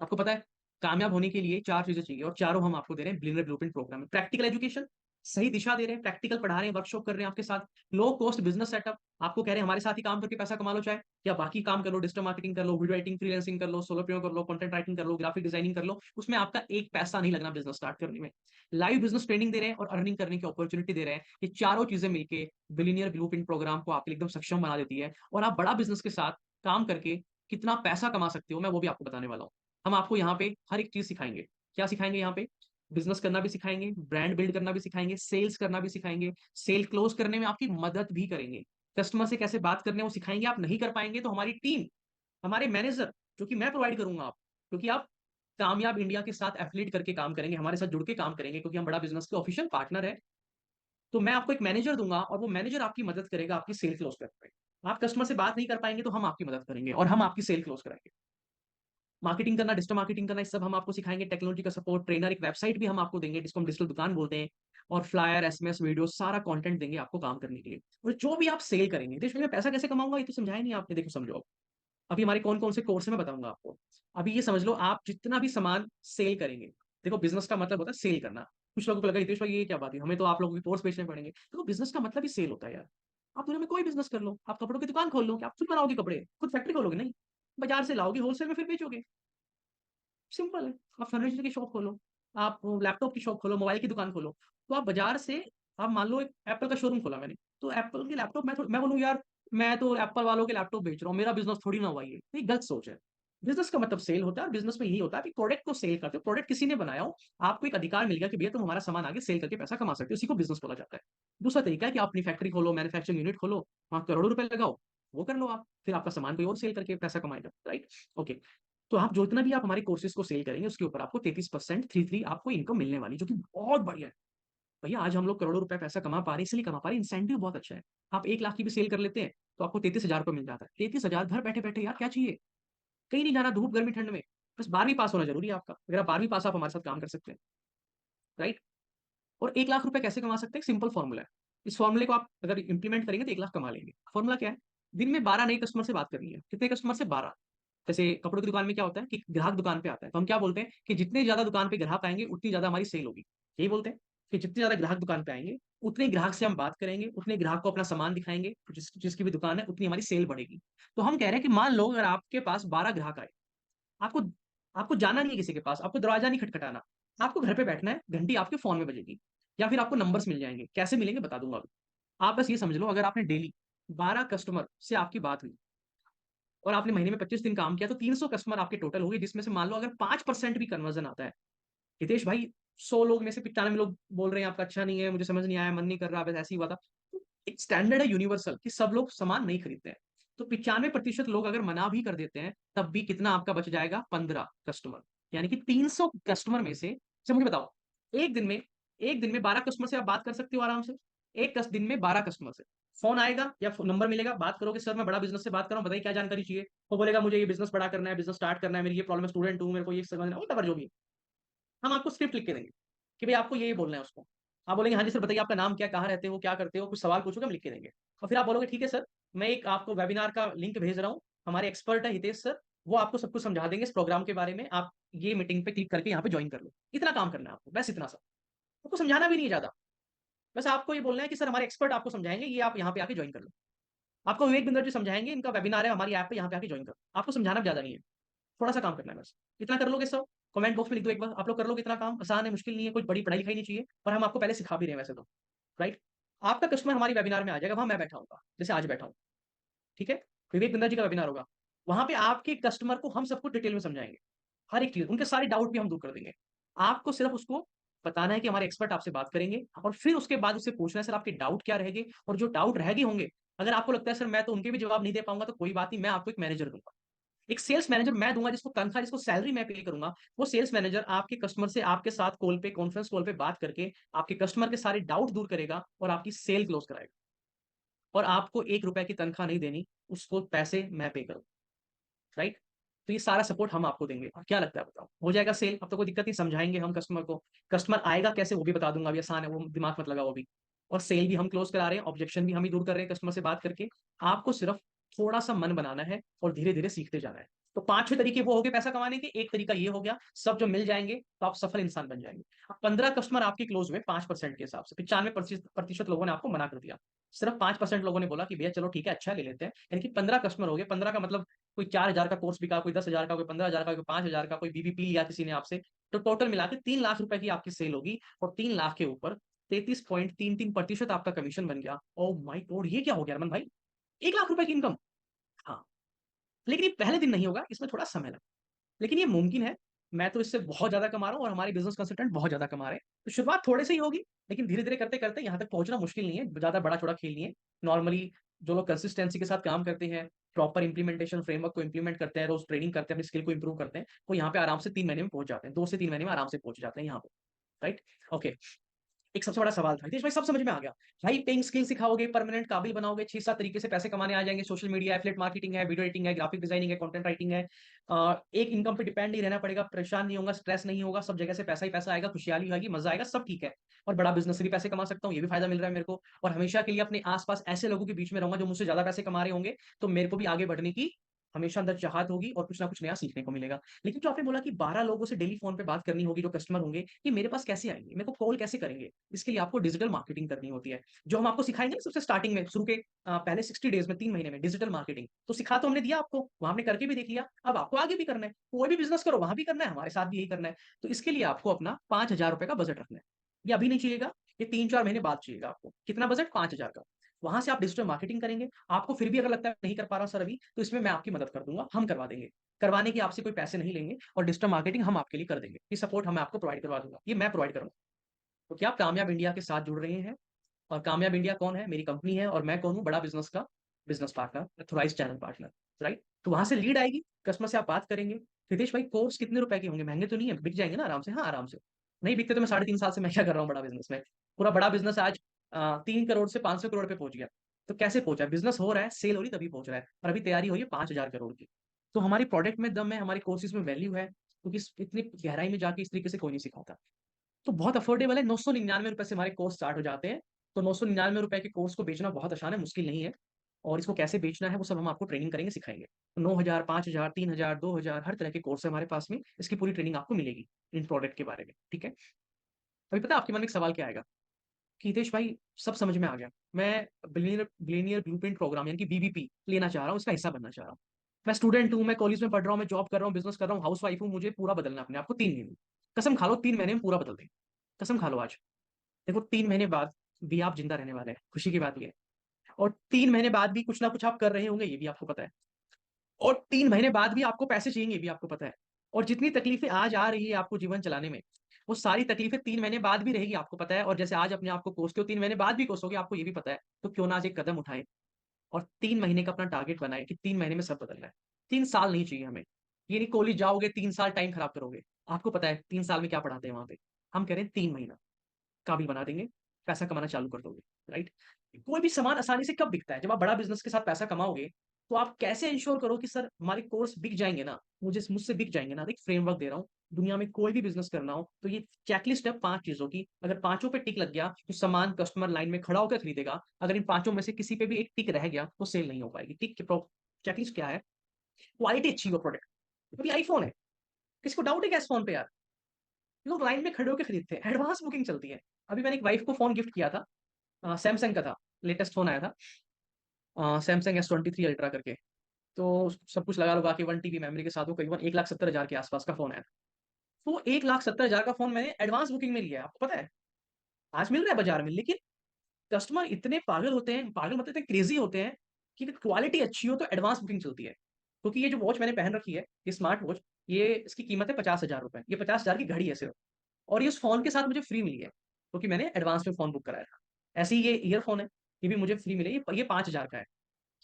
आपको पता है कामयाब होने के लिए 4 चीजें चाहिए, और चारों हम आपको दे रहे हैं बिलियनर ब्लूप्रिंट प्रोग्राम में। प्रैक्टिकल एजुकेशन, सही दिशा दे रहे हैं, प्रैक्टिकल पढ़ा रहे हैं, वर्कशॉप कर रहे हैं आपके साथ। लो कॉस्ट बिजनेस सेटअप, आपको कह रहे हैं हमारे साथ ही काम करके पैसा कमा लो, चाहे या बाकी काम कर लो, डिजिटल मार्केटिंग कर लो, वीडियो राइटिंग फ्रीलांसिंग कर लो, सोलोप्रियो कर लो, कंटेंट राइटिंग कर लो, ग्राफिक डिजाइनिंग कर लो, उसमें आपका एक पैसा नहीं लगना बिजनेस स्टार्ट करने में। लाइव बिजनेस ट्रेनिंग दे रहे हैं और अर्निंग करने की अपॉर्चुनिटी दे रहे हैं। ये चारों चीजें मिलकर बिलियनियर ब्लूप्रिंट प्रोग्राम को आपके लिए एकदम सक्षम बना देती है, और आप बड़ा बिजनेस के साथ काम करके कितना पैसा कमा सकते हो मैं वो भी आपको बताने वाला हूँ। हम आपको यहाँ पे हर एक चीज सिखाएंगे। क्या सिखाएंगे यहाँ पे? बिजनेस करना भी सिखाएंगे, ब्रांड बिल्ड करना भी सिखाएंगे, सेल्स करना भी सिखाएंगे, सेल क्लोज करने में आपकी मदद भी करेंगे, कस्टमर से कैसे बात करने वो सिखाएंगे। आप नहीं कर पाएंगे तो हमारी टीम, हमारे मैनेजर जो कि मैं प्रोवाइड करूंगा आप, क्योंकि आप कामयाब इंडिया के साथ एफिलिएट करके काम करेंगे, हमारे साथ जुड़ के काम करेंगे, क्योंकि हम बड़ा बिजनेस के ऑफिशियल पार्टनर है। तो मैं आपको एक मैनेजर दूंगा और वो मैनेजर आपकी मदद करेगा आपकी सेल क्लोज करने में। आप कस्टमर से बात नहीं कर पाएंगे तो हम आपकी मदद करेंगे और हम आपकी सेल क्लोज कराएंगे। मार्केटिंग करना, डिजिटल मार्केटिंग करना, इस सब हम आपको सिखाएंगे। टेक्नोलॉजी का सपोर्ट, ट्रेनर, एक वेबसाइट भी हम आपको देंगे जिसको हम डिजिटल दुकान बोलते हैं, और फ्लायर, एसएमएस, वीडियो, सारा कंटेंट देंगे आपको काम करने के लिए। और जो भी आप सेल करेंगे, तो इसमें मैं पैसा कैसे कमाऊंगा ये तो समझाया नहीं आपने, देखो समझो। अभी हमारे कौन कौन से कोर्स है मैं बताऊंगा आपको। अभी ये समझ लो, आप जितना भी सामान सेल करेंगे, देखो बिजनेस का मतलब होता है सेल करना। कुछ लोगों को लगा हितेश भाई ये क्या बात है, हमें तो आप लोगों की कोर्स बेचने पड़ेंगे। देखो बिजनेस का मतलब ही सेल होता है यार। आप दुनिया में कोई बिजनेस कर लो, आप कपड़ों की दुकान खोल लो, क्या आप खुद बनाओगे कपड़े, खुद फैक्ट्री खोलोगे? नहीं, बाजार से लाओगे, होलसेल में फिर बेचोगे। सिंपल है। आप फर्नीचर की शॉप खोलो, आप लैपटॉप की शॉप खोलो, मोबाइल की दुकान खोलो। तो आप बाजार से, आप मान लो एक एप्पल का शोरूम खोला मैंने, तो एप्पल के लैपटॉप मैं बोलूँ यार मैं तो एप्पल वालों के लैपटॉप बेच रहा हूँ, मेरा बिजनेस थोड़ी ना हुआ ये गलत सोच है। बिजनेस का मतलब सेल होता है, और बिजनेस में यही होता है कि प्रोडक्ट को सेल करते हो, प्रोडक्ट किसी ने बनाया हो, आपको एक अधिकार मिल गया कि भैया तुम हमारा सामान आगे सेल करके पैसा कमा सकते हो, उसी को बिजनेस बोला जाता है। दूसरा तरीका है कि आप अपनी फैक्ट्री खोलो, मैन्युफैक्चरिंग यूनिट खोलो, वहां करोड़ों रुपए लगाओ, वो कर लो आप, फिर आपका सामान कोई और सेल करके पैसा कमाएगा, राइट? ओके। तो आप जितना भी आप हमारे कोर्सेज को सेल करेंगे उसके ऊपर आपको 33% 33 आपको इनकम मिलने वाली, जो कि बहुत बढ़िया है। भैया आज हम लोग करोड़ों रुपए पैसा कमा पा रहे हैं, इसलिए कमा पा रहे हैं, इंसेंटिव बहुत अच्छा है। आप 1 लाख की भी सेल कर लेते हैं तो आपको 33,000 रुपये मिल जाता है। 33,000 घर बैठे बैठे, यार क्या चाहिए? कहीं नहीं जाना, धूप गर्मी ठंड में, बस 12वीं पास होना जरूरी है आपका। अगर आप 12वीं पास, आप हमारे साथ काम कर सकते हैं, राइट? और 1 लाख रुपए कैसे कमा सकते हैं? सिंपल फॉर्मूला है। इस फॉर्मूले को आप अगर इंप्लीमेंट करेंगे तो 1 लाख कमा लेंगे। फॉर्मूला क्या है? दिन में 12 नए कस्टमर से बात करनी है। कितने कस्टमर से? 12। जैसे कपड़ों की दुकान में क्या होता है कि ग्राहक दुकान पे आता है, तो हम क्या बोलते हैं कि जितने ज्यादा दुकान पे ग्राहक आएंगे उतनी ज्यादा हमारी सेल होगी। यही बोलते हैं कि जितने ज्यादा ग्राहक दुकान पे आएंगे उतने ग्राहक से हम बात करेंगे, उतने ग्राहक को अपना सामान दिखाएंगे, जिसकी भी दुकान है उतनी हमारी सेल बढ़ेगी। तो हम कह रहे हैं कि मान लो अगर आपके पास 12 ग्राहक आए, आपको आपको जाना नहीं है किसी के पास, आपको दरवाजा नहीं खटखटाना, आपको घर पे बैठना है, घंटी आपके फोन में बजेगी, या फिर आपको नंबर्स मिल जाएंगे। कैसे मिलेंगे बता दूंगा अभी। आप बस ये समझ लो, अगर आपने डेली 12 कस्टमर से आपकी बात हुई और आपने महीने में 25 दिन काम किया, तो 300 कस्टमर आपके टोटल हो गए, जिसमें से मान लो अगर 5% भी कन्वर्जन आता है, हितेश भाई 100 लोग में से 95 लोग बोल रहे हैं आपका अच्छा नहीं है, मुझे समझ नहीं आया, मन नहीं कर रहा, बस ऐसे ही हुआ था। तो एक स्टैंडर्ड है यूनिवर्सल कि सब लोग सामान नहीं खरीदते हैं। तो 95% लोग अगर मना भी कर देते हैं, तब भी कितना आपका बच जाएगा? 15 कस्टमर। यानी कि 300 कस्टमर में से, अच्छा मुझे बताओ, एक दिन में एक दिन में 12 कस्टमर से आप बात कर सकते हो आराम से। दिन में 12 कस्टमर से फोन आएगा या नंबर मिलेगा, बात करोगे, सर मैं बड़ा बिजनेस से बात कर रहा हूँ, बताइए क्या जानकारी चाहिए। वो बोलेगा मुझे ये बिजनेस बड़ा करना है, बिजनेस स्टार्ट करना है, मेरी ये प्रॉब्लम, स्टूडेंट हूँ, मेरे को ये समझना है, जो भी। हम आपको स्क्रिप्ट लिख के देंगे कि भाई आपको ये बोलना है उसको। आप बोलेंगे हाँ जी सर बताइए आपका नाम क्या, कहाँ रहते हो, क्या करते हो, कुछ सवाल पूछोगे, हम लिख के देंगे। और फिर आप बोलोगे ठीक है सर, मैं एक आपको वेबिनार का लिंक भेज रहा हूँ, हमारे एक्सपर्ट है हितेश सर, वो आपको सब कुछ समझा देंगे इस प्रोग्राम के बारे में, आप ये मीटिंग पे क्लिक करके यहाँ पे ज्वाइन कर लो। इतना काम करना है आपको, बस इतना सा। आपको समझाना भी नहीं है ज्यादा, बस आपको ये बोलना है कि सर हमारे एक्सपर्ट आपको समझाएंगे, ये आप यहाँ पे आके ज्वाइन कर लो। आपको विवेक बिंदर जी समझाएंगे, इनका वेबिनार है हमारी ऐप पे, यहाँ पे आके ज्वाइन करो। आपको समझाना भी ज्यादा नहीं है, थोड़ा सा काम करना है बस। इतना कर लोगे सब? कमेंट बॉक्स में लिख दो एक बार, आप लोग कर लोगे इतना काम? आसान है, मुश्किल नहीं है, कोई बड़ी पढ़ाई लिखाई नहीं चाहिए, और हम आपको पहले सिखा भी रहे हैं वैसे तो, राइट? आपका कस्टमर हमारी वेबिनार में आ जाएगा, वहां मैं बैठा हूँ, जैसे आज बैठा हूँ, ठीक है? विवेक बिंदर जी का वेबिनार होगा, वहां पे आपके कस्टमर को हम सब कुछ डिटेल में समझाएंगे, हर एक चीज, उनके सारे डाउट भी हम दूर कर देंगे। आपको सिर्फ उसको बताना है कि हमारे एक्सपर्ट आपसे बात करेंगे, और फिर उसके बाद उससे पूछना है सर आपके डाउट क्या रहेंगे, और जो डाउट रह गए होंगे, अगर आपको लगता है सर मैं तो उनके भी जवाब नहीं दे पाऊंगा, तो कोई बात नहीं, मैं आपको एक मैनेजर दूंगा, एक सेल्स मैनेजर मैं दूंगा, जिसको तनख्वाह, जिसको सैलरी मैं पे करूंगा। वो सेल्स मैनेजर आपके कस्टमर से आपके साथ कॉल पे, कॉन्फ्रेंस कॉल पे बात करके आपके कस्टमर के सारे डाउट दूर करेगा और आपकी सेल क्लोज कराएगा। और आपको 1 रुपए की तनख्वाह नहीं देनी, उसको पैसे मैं पे करूँ, राइट? तो ये सारा सपोर्ट हम आपको देंगे। क्या लगता है बताओ, हो जाएगा सेल? अब तो कोई दिक्कत नहीं, समझाएंगे हम कस्टमर को। कस्टमर आएगा कैसे वो भी बता दूंगा, अभी आसान है, वो दिमाग मत लगाओ अभी। और सेल भी हम क्लोज करा रहे हैं, ऑब्जेक्शन भी हम ही दूर कर रहे हैं कस्टमर से बात करके। आपको सिर्फ थोड़ा सा मन बनाना है और धीरे धीरे सीखते जाना है। तो 5-6 तरीके वो हो गए पैसा कमाने के, एक तरीका ये हो गया, सब जो मिल जाएंगे तो आप सफल इंसान बन जाएंगे। अब 15 कस्टमर आपके क्लोज हुए 5% के हिसाब से, 95% लोगों ने आपको मना कर दिया, सिर्फ 5% लोगों ने बोला कि भैया चलो ठीक है, अच्छा ले लेते हैं। यानी कि 15 कस्टमर हो गए। 15 का मतलब कोई 4,000 का कोर्स बिका, कोई 10,000 का, कोई 15,000 का, कोई 5,000 का, कोई बीबीपी लिया किसी ने आपसे। तो टोटल मिला के 3 लाख रुपए की आपकी सेल होगी, और 3 लाख के ऊपर 33.33% आपका कमीशन बन गया। ओ माय गॉड, ये क्या हो गया अरमान भाई, 1 लाख रुपए की इनकम। हाँ, लेकिन ये पहले दिन नहीं होगा, इसमें थोड़ा समय लगेगा, लेकिन ये मुमकिन है। मैं तो इससे बहुत ज्यादा कमा रहा हूँ और हमारे बिजनेस कंसल्टेंट बहुत ज्यादा कमा रहे हैं। तो शुरुआत थोड़े से ही होगी, लेकिन धीरे धीरे करते करते यहाँ तक पहुंचना मुश्किल नहीं है, ज्यादा बड़ा चौड़ा खेल नहीं है। नॉर्मली जो लोग कंसिस्टेंसी के साथ काम करते हैं, प्रॉपर इंप्लीमेंटेशन फ्रेमवर्क को इंप्लीमेंट करते हैं, रोज ट्रेनिंग करते हैं, अपनी स्किल को इंप्रूव करते हैं, वो यहाँ पे आराम से 3 महीने में पहुंच जाते हैं, 2 से 3 महीने में आराम से पहुंच जाते हैं यहाँ पे। Right, okay. एक सबसे बड़ा सवाल था हितेश भाई, सब समझ में आ गया भाई। पेइंग स्किल सिखाओगे, परमानेंट काबिल बनाओगे, 6-7 तरीके से पैसे कमाने आ जाएंगे। सोशल मीडिया, एफिलिएट मार्केटिंग है, वीडियो एडिटिंग है, ग्राफिक डिजाइनिंग है, कंटेंट राइटिंग है। एक इनकम पे डिपेंड नहीं रहना पड़ेगा, परेशान नहीं होगा, स्ट्रेस नहीं होगा, सब जगह से पैसा ही पैसा आएगा, खुशहाली आएगी, मजा आएगा, सब ठीक है। और बड़ा बिजनेस से भी पैसे कमा सकता हूँ, ये भी फायदा मिल रहा है मेरे को। और हमेशा के लिए अपने आसपास ऐसे लोगों के बीच में रहूंगा जो मुझसे ज्यादा पैसे कमा रहे होंगे, तो मेरे को भी आगे बढ़ने की हमेशा अंदर चाहत होगी और कुछ ना कुछ नया सीखने को मिलेगा। लेकिन जो आपने बोला कि 12 लोगों से डेली फोन पे बात करनी होगी, जो कस्टमर होंगे, ये मेरे पास कैसे आएंगे, मेरे को कॉल कैसे करेंगे? इसके लिए आपको डिजिटल मार्केटिंग करनी होती है, जो हम आपको सिखाएंगे ना सबसे स्टार्टिंग में, शुरू के पहले 60 डेज में, 3 महीने में डिजिटल मार्केटिंग तो सिखा तो हमने दिया आपको, वहां हमने करके भी देख लिया, अब आपको आगे भी करना है, कोई भी बिजनेस करो वहां भी करना है, हमारे साथ भी यही करना है। तो इसके लिए आपको अपना 5,000 रुपए का बजट रखना है। ये अभी नहीं चाहिएगा, ये 3-4 महीने बाद चाहिएगा आपको। कितना बजट? 5,000 का। वहां से आप डिजिटल मार्केटिंग करेंगे। आपको फिर भी अगर लगता है नहीं कर पा रहा सर अभी, तो इसमें मैं आपकी मदद कर दूंगा, हम करवा देंगे। करवाने की आपसे कोई पैसे नहीं लेंगे, और डिजिटल मार्केटिंग हम आपके लिए कर देंगे, ये सपोर्ट हम आपको प्रोवाइड करवा दूंगा, ये मैं प्रोवाइड करूंगा। तो क्या आप कामयाब इंडिया के साथ जुड़ रहे हैं? और कामयाब इंडिया कौन है? मेरी कंपनी है, और मैं कौन हूँ? बड़ा बिजनेस का business partner, authorise channel partner. Right, तो वहां से लीड आएगी, कस्टमर से आप बात करेंगे। हितेश भाई कोर्स कितने रुपए के होंगे? महंगे तो नहीं है, बिक जाएंगे ना आराम से? हाँ आराम से। नहीं बिकते तो मैं 3.5 साल से मैं क्या कर रहा हूँ बड़ा बिजनेस में। पूरा बड़ा बिजनेस आज 3 करोड़ से 500 करोड़ पे पहुंच गया। तो कैसे पहुंचा? बिजनेस हो रहा है, सेल हो रही तभी पहुंच रहा है, और अभी तैयारी हो रही है 5,000 करोड़ की। तो हमारी प्रोडक्ट में दम है, हमारे कोर्सेज में वैल्यू है, क्योंकि इतनी गहराई में जाके इस तरीके से कोई नहीं सिखाता। तो बहुत अफोर्डेबल है, 999 रुपए से हमारे कोर्स स्टार्ट हो जाते हैं। तो 999 रुपए के कोर्स को बेचना बहुत आसान है, मुश्किल नहीं है। और इसको कैसे बेचना है वो सब हम आपको ट्रेनिंग करेंगे, सिखाएंगे। तो 9,000, 5,000, 3,000, 2,000 हर तरह के कोर्स है हमारे पास में, इसकी पूरी ट्रेनिंग आपको मिलेगी इन प्रोडक्ट के बारे में। ठीक है, अभी पता है आपके मन में एक सवाल क्या आएगा कि हितेश भाई सब समझ में आ गया, मैं बिलियनियर बिलियनियर ब्लूप्रिंट प्रोग्राम यानी कि बीबीपी लेना चाह रहा हूँ, इसका हिस्सा बनना चाह रहा हूँ। मैं स्टूडेंट हूँ, मैं कॉलेज में पढ़ रहा हूँ, मैं जॉब कर रहा हूँ, बिजनेस कर रहा हूँ, हाउस वाइफ हूँ, मुझे पूरा बदलना है अपने आप को 3 महीने। कसम खा लो 3 महीने में पूरा बदल दे, कसम खा लो आज। देखो 3 महीने बाद भी आप जिंदा रहने वाले हैं, खुशी की बात यह है। और 3 महीने बाद भी कुछ ना कुछ आप कर रहे होंगे, ये भी आपको पता है। और 3 महीने बाद भी आपको पैसे चाहिए, ये भी आपको पता है। और जितनी तकलीफें आज आ रही है आपको जीवन चलाने में, वो सारी तकलीफें 3 महीने बाद भी रहेगी, आपको पता है। और जैसे आज अपने आप को कोसते हो, 3 महीने बाद भी कोसोगे, आपको ये भी पता है। तो क्यों ना आज एक कदम उठाए और 3 महीने का अपना टारगेट बनाए कि 3 महीने में सब बदलना है। 3 साल नहीं चाहिए हमें। ये नहीं कॉलेज जाओगे 3 साल टाइम खराब करोगे, आपको पता है 3 साल में क्या पढ़ाते हैं वहां पे। हम कह रहे हैं 3 महीना काबिल बना देंगे, पैसा कमाना चालू कर दोगे। राइट, कोई भी सामान आसानी से कब बिकता है? जब आप बड़ा बिजनेस के साथ पैसा कमाओगे। तो आप कैसे इंश्योर करो कि सर हमारे कोर्स बिक जाएंगे ना, मुझसे बिक जाएंगे ना? एक फ्रेमवर्क दे रहा हूँ, दुनिया में कोई भी बिजनेस करना हो तो ये चेकलिस्ट है 5 चीजों की। अगर पांचों पे टिक लग गया तो सामान कस्टमर लाइन में खड़ा होकर खरीदेगा। अगर इन पांचों में से किसी पे भी एक टिक रह गया तो सेल नहीं हो पाएगी। टिक चेकलिस्ट क्या है? क्वालिटी अच्छी हो प्रोडक्ट। अभी आईफोन है, किसी को डाउट है क्या इस फोन पे यार? लोग लाइन में खड़े होकर खरीदते हैं, एडवांस बुकिंग चलती है। अभी मैंने एक वाइफ को फोन गिफ्ट किया था, सैमसंग का था, लेटेस्ट फोन आया था, सैमसंग S23 अल्ट्रा करके। तो सब कुछ लगा लगा के 1 TB मेमोरी के साथ वो करीबन 1,70,000 के आसपास का फोन आया था। तो 1,70,000 का फोन मैंने एडवांस बुकिंग में लिया है, आपको पता है। आज मिल रहा है बाजार में, लेकिन कस्टमर इतने पागल होते हैं, पागल मतलब इतने क्रेजी होते हैं कि क्वालिटी अच्छी हो तो एडवांस बुकिंग चलती है। क्योंकि ये जो वॉच मैंने पहन रखी है, ये स्मार्ट वॉच, ये इसकी कीमत है 50,000 रुपए, ये 50,000 की घड़ी है सिर्फ। और ये उस फोन के साथ मुझे फ्री मिली है, क्योंकि मैंने एडवांस में फोन बुक कराया था। ऐसे ही ये ईयरफोन है, ये भी मुझे फ्री मिले, ये 5,000 का है,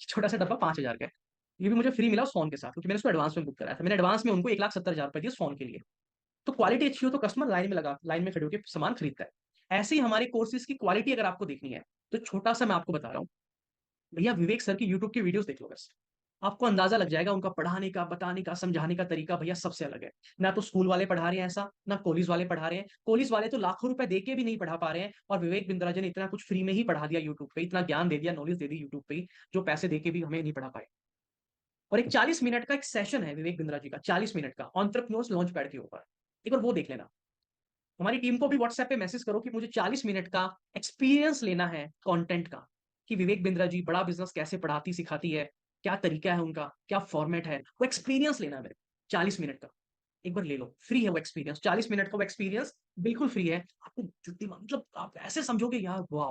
छोटा सा डब्बा 5,000 का है। ये भी मुझे फ्री मिला उस फोन के साथ, क्योंकि मैंने उसको एडवांस में बुक कराया था। मैंने एडवांस में उनको 1,70,000 रुपए दिए उस फोन के लिए। तो क्वालिटी अच्छी हो तो कस्टमर लाइन में खड़े होकर सामान खरीदता है। ऐसे ही हमारे कोर्सेज की क्वालिटी अगर आपको देखनी है, तो छोटा सा मैं आपको बता रहा हूँ, भैया विवेक सर की यूट्यूब की वीडियोस देख लो बस। आपको अंदाजा लग जाएगा उनका पढ़ाने का, बताने का, समझाने का तरीका भैया सबसे अलग है। ना तो स्कूल वाले पढ़ा रहे हैं ऐसा, ना कॉलेज वाले पढ़ा रहे हैं। कॉलेज वाले तो लाखों रुपए दे के भी नहीं पढ़ा पा रहे हैं, और विवेक बिंद्रा जी ने इतना कुछ फ्री में ही पढ़ा दिया यूट्यूब पे, इतना ज्ञान दे दिया, नॉलेज दे दी यूट्यूब पे ही, जो पैसे दे के भी हमें नहीं पढ़ा पाए। और एक 40 मिनट का एक सेशन है विवेक बिंद्रा जी का, 40 मिनट का, एंटरप्रेन्योर्स लॉन्च पैड के ऊपर। एक बार वो देख लेना। हमारी टीम को भी व्हाट्सएप पे मैसेज करो कि मुझे 40 मिनट का एक्सपीरियंस लेना है कंटेंट का, कि विवेक बिंद्रा जी बड़ा बिजनेस कैसे पढ़ाती सिखाती है, क्या तरीका है उनका, क्या फॉर्मेट है, वो एक्सपीरियंस लेना है मेरे, 40 मिनट का। एक बार ले लो, फ्री है वो एक्सपीरियंस, 40 मिनट का वो एक्सपीरियंस बिल्कुल फ्री है। आपको जुत्ती मतलब आप ऐसे समझोगे यार वाह,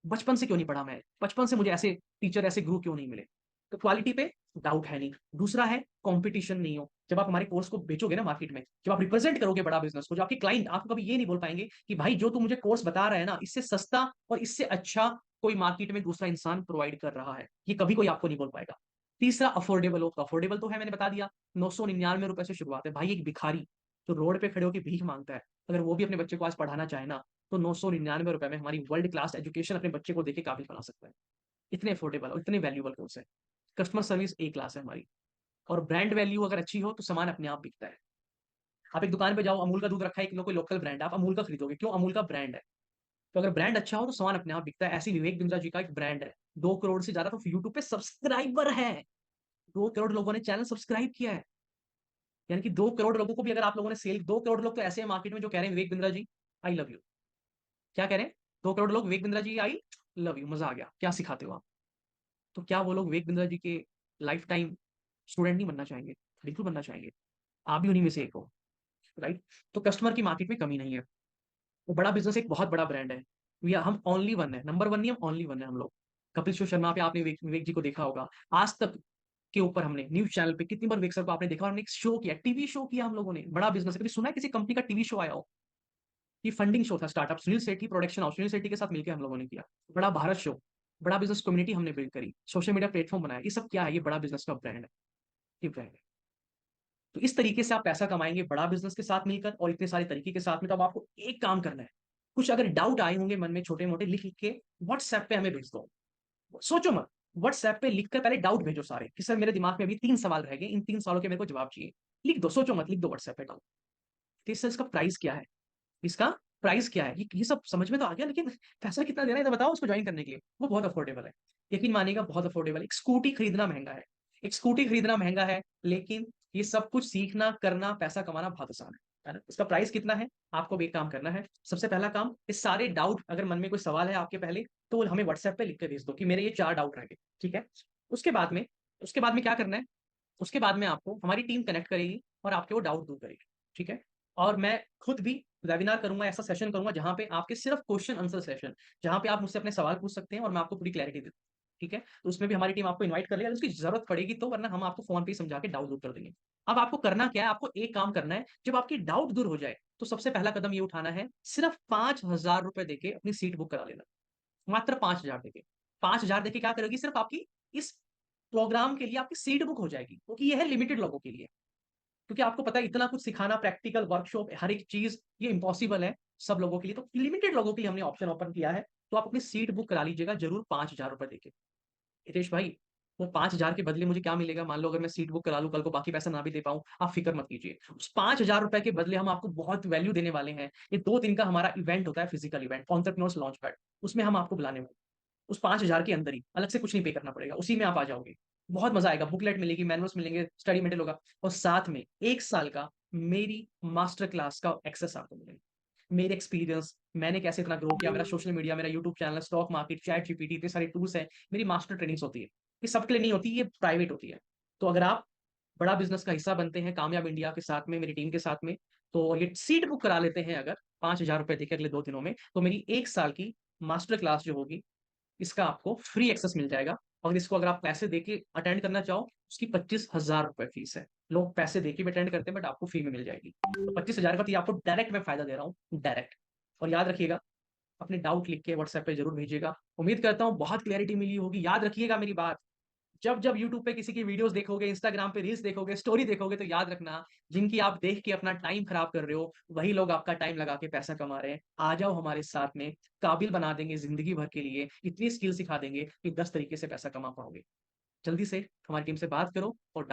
बचपन से क्यों नहीं पढ़ा मैं, बचपन से मुझे ऐसे टीचर, ऐसे गुरु क्यों नहीं मिले। तो क्वालिटी पे डाउट है नहीं। दूसरा है कंपटीशन नहीं हो। जब आप हमारे कोर्स को बेचोगे ना मार्केट में, जब आप रिप्रेजेंट करोगे बड़ा बिजनेस को, जो आपके क्लाइंट आपको कभी ये नहीं बोल पाएंगे कि भाई जो तू मुझे कोर्स बता रहा है ना, इससे सस्ता और इससे अच्छा कोई मार्केट में दूसरा इंसान प्रोवाइड कर रहा है, ये कभी कोई आपको नहीं बोल पाएगा। तीसरा अफोर्डेबल हो, तो अफोर्डेबल तो है, मैंने बता दिया, 999 रुपए से शुरुआत है भाई। एक भिखारी जो रोड पे खड़े होकर भीख मांगता है, अगर वो भी अपने बच्चे को आज पढ़ाना चाहे ना, तो 999 रुपए में हमारी वर्ल्ड क्लास एजुकेशन अपने बच्चे को देके काबिल बना सकता है। इतने अफोर्डेबल और इतने वैल्यूबल कोर्स है। कस्टमर सर्विस ए क्लास है हमारी। और ब्रांड वैल्यू अगर अच्छी हो तो सामान अपने आप बिकता है। आप एक दुकान पे जाओ, अमूल का दूध रखा है, किलो कोई लोकल ब्रांड है, आप अमूल का खरीदोगे क्यों, अमूल का ब्रांड है। तो अगर ब्रांड अच्छा हो तो सामान अपने आप बिकता है। ऐसी विवेक बिंद्रा जी का एक ब्रांड है, 2 करोड़ से ज्यादा तो यूट्यूब पे सब्सक्राइबर है, 2 करोड़ लोगों ने चैनल सब्सक्राइब किया है। यानी कि 2 करोड़ लोगों को भी अगर आप लोगों ने सेल, 2 करोड़ लोग तो ऐसे हैं मार्केट में जो कह रहे हैं Vivek Bindra ji I love you. क्या कह रहे हैं? 2 करोड़ लोग Vivek Bindra ji I love you, मजा आ गया, क्या सिखाते हो आप। तो क्या वो लोग विवेक बिंद्रा जी के लाइफ टाइम स्टूडेंट नहीं बनना चाहेंगे? बिल्कुल बनना चाहेंगे। आप भी उन्हीं में से एक हो, राइट। तो कस्टमर की मार्केट में कमी नहीं है। वो बड़ा बिजनेस एक बहुत बड़ा ब्रांड है। हम ओनली वन है, नंबर वन नहीं, हम ओनली वन है हम लोग। कपिल शो शर्मा पे आपने विवेक जी को देखा होगा। आज तक के ऊपर हमने न्यूज चैनल पे कितनी बार विवेक सर को आपने देखा, हमने एक शो किया, टीवी शो किया हम लोगों ने। बड़ा बिजनेस है, कभी सुना है किसी कंपनी का टीवी शो आया हो? ये फंडिंग शो था स्टार्टअप, सुनील सेठी प्रोडक्शन हाउस, सुनील सेठी के साथ मिलकर हम लोगों ने किया। बड़ा भारत शो, बड़ा बिजनेस कम्युनिटी हमने बिल्ड करी, सोशल मीडिया प्लेटफॉर्म बनाया। ये सब क्या है? ये बड़ा बिजनेस का ब्रांड है, ये ब्रांड है। तो इस तरीके से आप पैसा कमाएंगे बड़ा बिजनेस के साथ मिलकर, और इतने सारे तरीके के साथ में। तो अब आपको एक काम करना है, कुछ अगर डाउट आए होंगे मन में छोटे मोटे, लिख लिख के व्हाट्सएप पे हमें भेज दो। सोचो मत, व्हाट्सएप पे लिखकर पहले डाउट भेजो सारे, कि सर मेरे दिमाग में अभी 3 सवाल रह गए, इन 3 सवालों के मेरे को जवाब चाहिए। लिख दो, सोचो मत, लिख दो व्हाट्सएप पे डाउट। तो सर इसका प्राइस क्या है, इसका प्राइस क्या है, ये सब समझ में तो आ गया, लेकिन पैसा कितना देना है तो बताओ उसको ज्वाइन करने के लिए। वो बहुत अफोर्डेबल है, यकीन मानिएगा, बहुत अफोर्डेबल है। एक स्कूटी खरीदना महंगा है, एक स्कूटी खरीदना महंगा है, लेकिन ये सब कुछ सीखना, करना, पैसा कमाना बहुत आसान है ना। इसका प्राइस कितना है? आपको भी एक काम करना है। सबसे पहला काम, इस सारे डाउट, अगर मन में कोई सवाल है आपके पहले, तो हमें व्हाट्सएप पे लिख के भेज दो कि मेरे ये 4 डाउट रह गए, ठीक है। उसके बाद में उसके बाद में क्या करना है? उसके बाद में आपको हमारी टीम कनेक्ट करेगी और आपके वो डाउट दूर करेगी, ठीक है। और मैं खुद भी वेबिनार करूंगा, ऐसा सेशन करूंगा जहां पे आपके सिर्फ क्वेश्चन आंसर सेशन, जहां पे आप मुझसे अपने सवाल पूछ सकते हैं और मैं आपको पूरी क्लैरिटी दे दूँ, ठीक है। तो उसमें भी हमारी टीम आपको इनवाइट कर लेगी, अगर उसकी जरूरत पड़ेगी तो, वरना हम आपको फोन पे ही समझा के डाउट दूर कर देंगे। अब आपको करना क्या है? आपको एक काम करना है, जब आपकी डाउट दूर हो जाए तो सबसे पहला कदम ये उठाना है, सिर्फ 5,000 रुपए देके अपनी सीट बुक करा लेना। मात्र 5,000 देके। 5,000 देके क्या करोगी? सिर्फ आपकी इस प्रोग्राम के लिए आपकी सीट बुक हो जाएगी, क्योंकि ये है लिमिटेड लोगों के लिए। क्योंकि आपको पता है इतना कुछ सिखाना, प्रैक्टिकल वर्कशॉप, हर एक चीज, ये इम्पॉसिबल है सब लोगों के लिए। तो लिमिटेड लोगों के लिए हमने ऑप्शन ओपन किया है। तो आप अपनी सीट बुक करा लीजिएगा जरूर, 5,000 रुपए देके। हितेश भाई, वो 5,000 के बदले मुझे क्या मिलेगा? मान लो अगर मैं सीट बुक करा लूं, कल को बाकी पैसा ना भी दे पाऊं, आप फिक्र मत कीजिए। उस 5,000 रुपए के बदले हम आपको बहुत वैल्यू देने वाले हैं। ये 2 दिन का हमारा इवेंट होता है, physical event, entrepreneurs launch pad. उसमें हम आपको बुलाने वाले हैं। उस 5,000 के अंदर ही, अलग से कुछ नहीं पे करना पड़ेगा, उसी में आप आ जाओगे। बहुत मजा आएगा, बुकलेट मिलेगी, मैनुअल्स मिलेंगे, स्टडी मटेरियल होगा, और साथ में 1 साल का मेरी मास्टर क्लास का एक्सेस आपको मिलेगा। मेरे एक्सपीरियंस, मैंने कैसे इतना ग्रो किया, मेरा सोशल मीडिया, मेरा YouTube channel, stock market, chat GPT, इतने सारे टूल्स हैं। मेरी मास्टर ट्रेनिंग्स होती है, ये सबके लिए नहीं होती, ये प्राइवेट होती है। तो अगर आप बड़ा बिजनेस का हिस्सा बनते हैं कामयाब इंडिया के साथ में, मेरी टीम के साथ में, तो ये सीट बुक करा लेते हैं अगर 5,000 रुपए देकर अगले 2 दिनों में, तो मेरी 1 साल की मास्टर क्लास जो होगी, इसका आपको फ्री एक्सेस मिल जाएगा। और इसको अगर आप पैसे देके अटेंड करना चाहो, उसकी 25,000 रुपए फीस है। लोग पैसे देके भी अटेंड करते हैं, बट आपको फ्री में मिल जाएगी। तो 25,000 का तो ये आपको डायरेक्ट मैं फायदा दे रहा हूँ, डायरेक्ट। और याद रखिएगा, अपने डाउट लिख के व्हाट्सएप पे जरूर भेजिएगा। उम्मीद करता हूँ बहुत क्लैरिटी मिली होगी। याद रखिएगा मेरी बात, जब जब यूट्यूब पे किसी की वीडियोस देखोगे, इंस्टाग्राम पे रील्स देखोगे, स्टोरी देखोगे, तो याद रखना, जिनकी आप देख के अपना टाइम खराब कर रहे हो, वही लोग आपका टाइम लगा के पैसा कमा रहे हैं। आ जाओ हमारे साथ में, काबिल बना देंगे जिंदगी भर के लिए, इतनी स्किल सिखा देंगे कि 10 तरीके से पैसा कमा पाओगे। जल्दी से हमारी टीम से बात करो और डाउट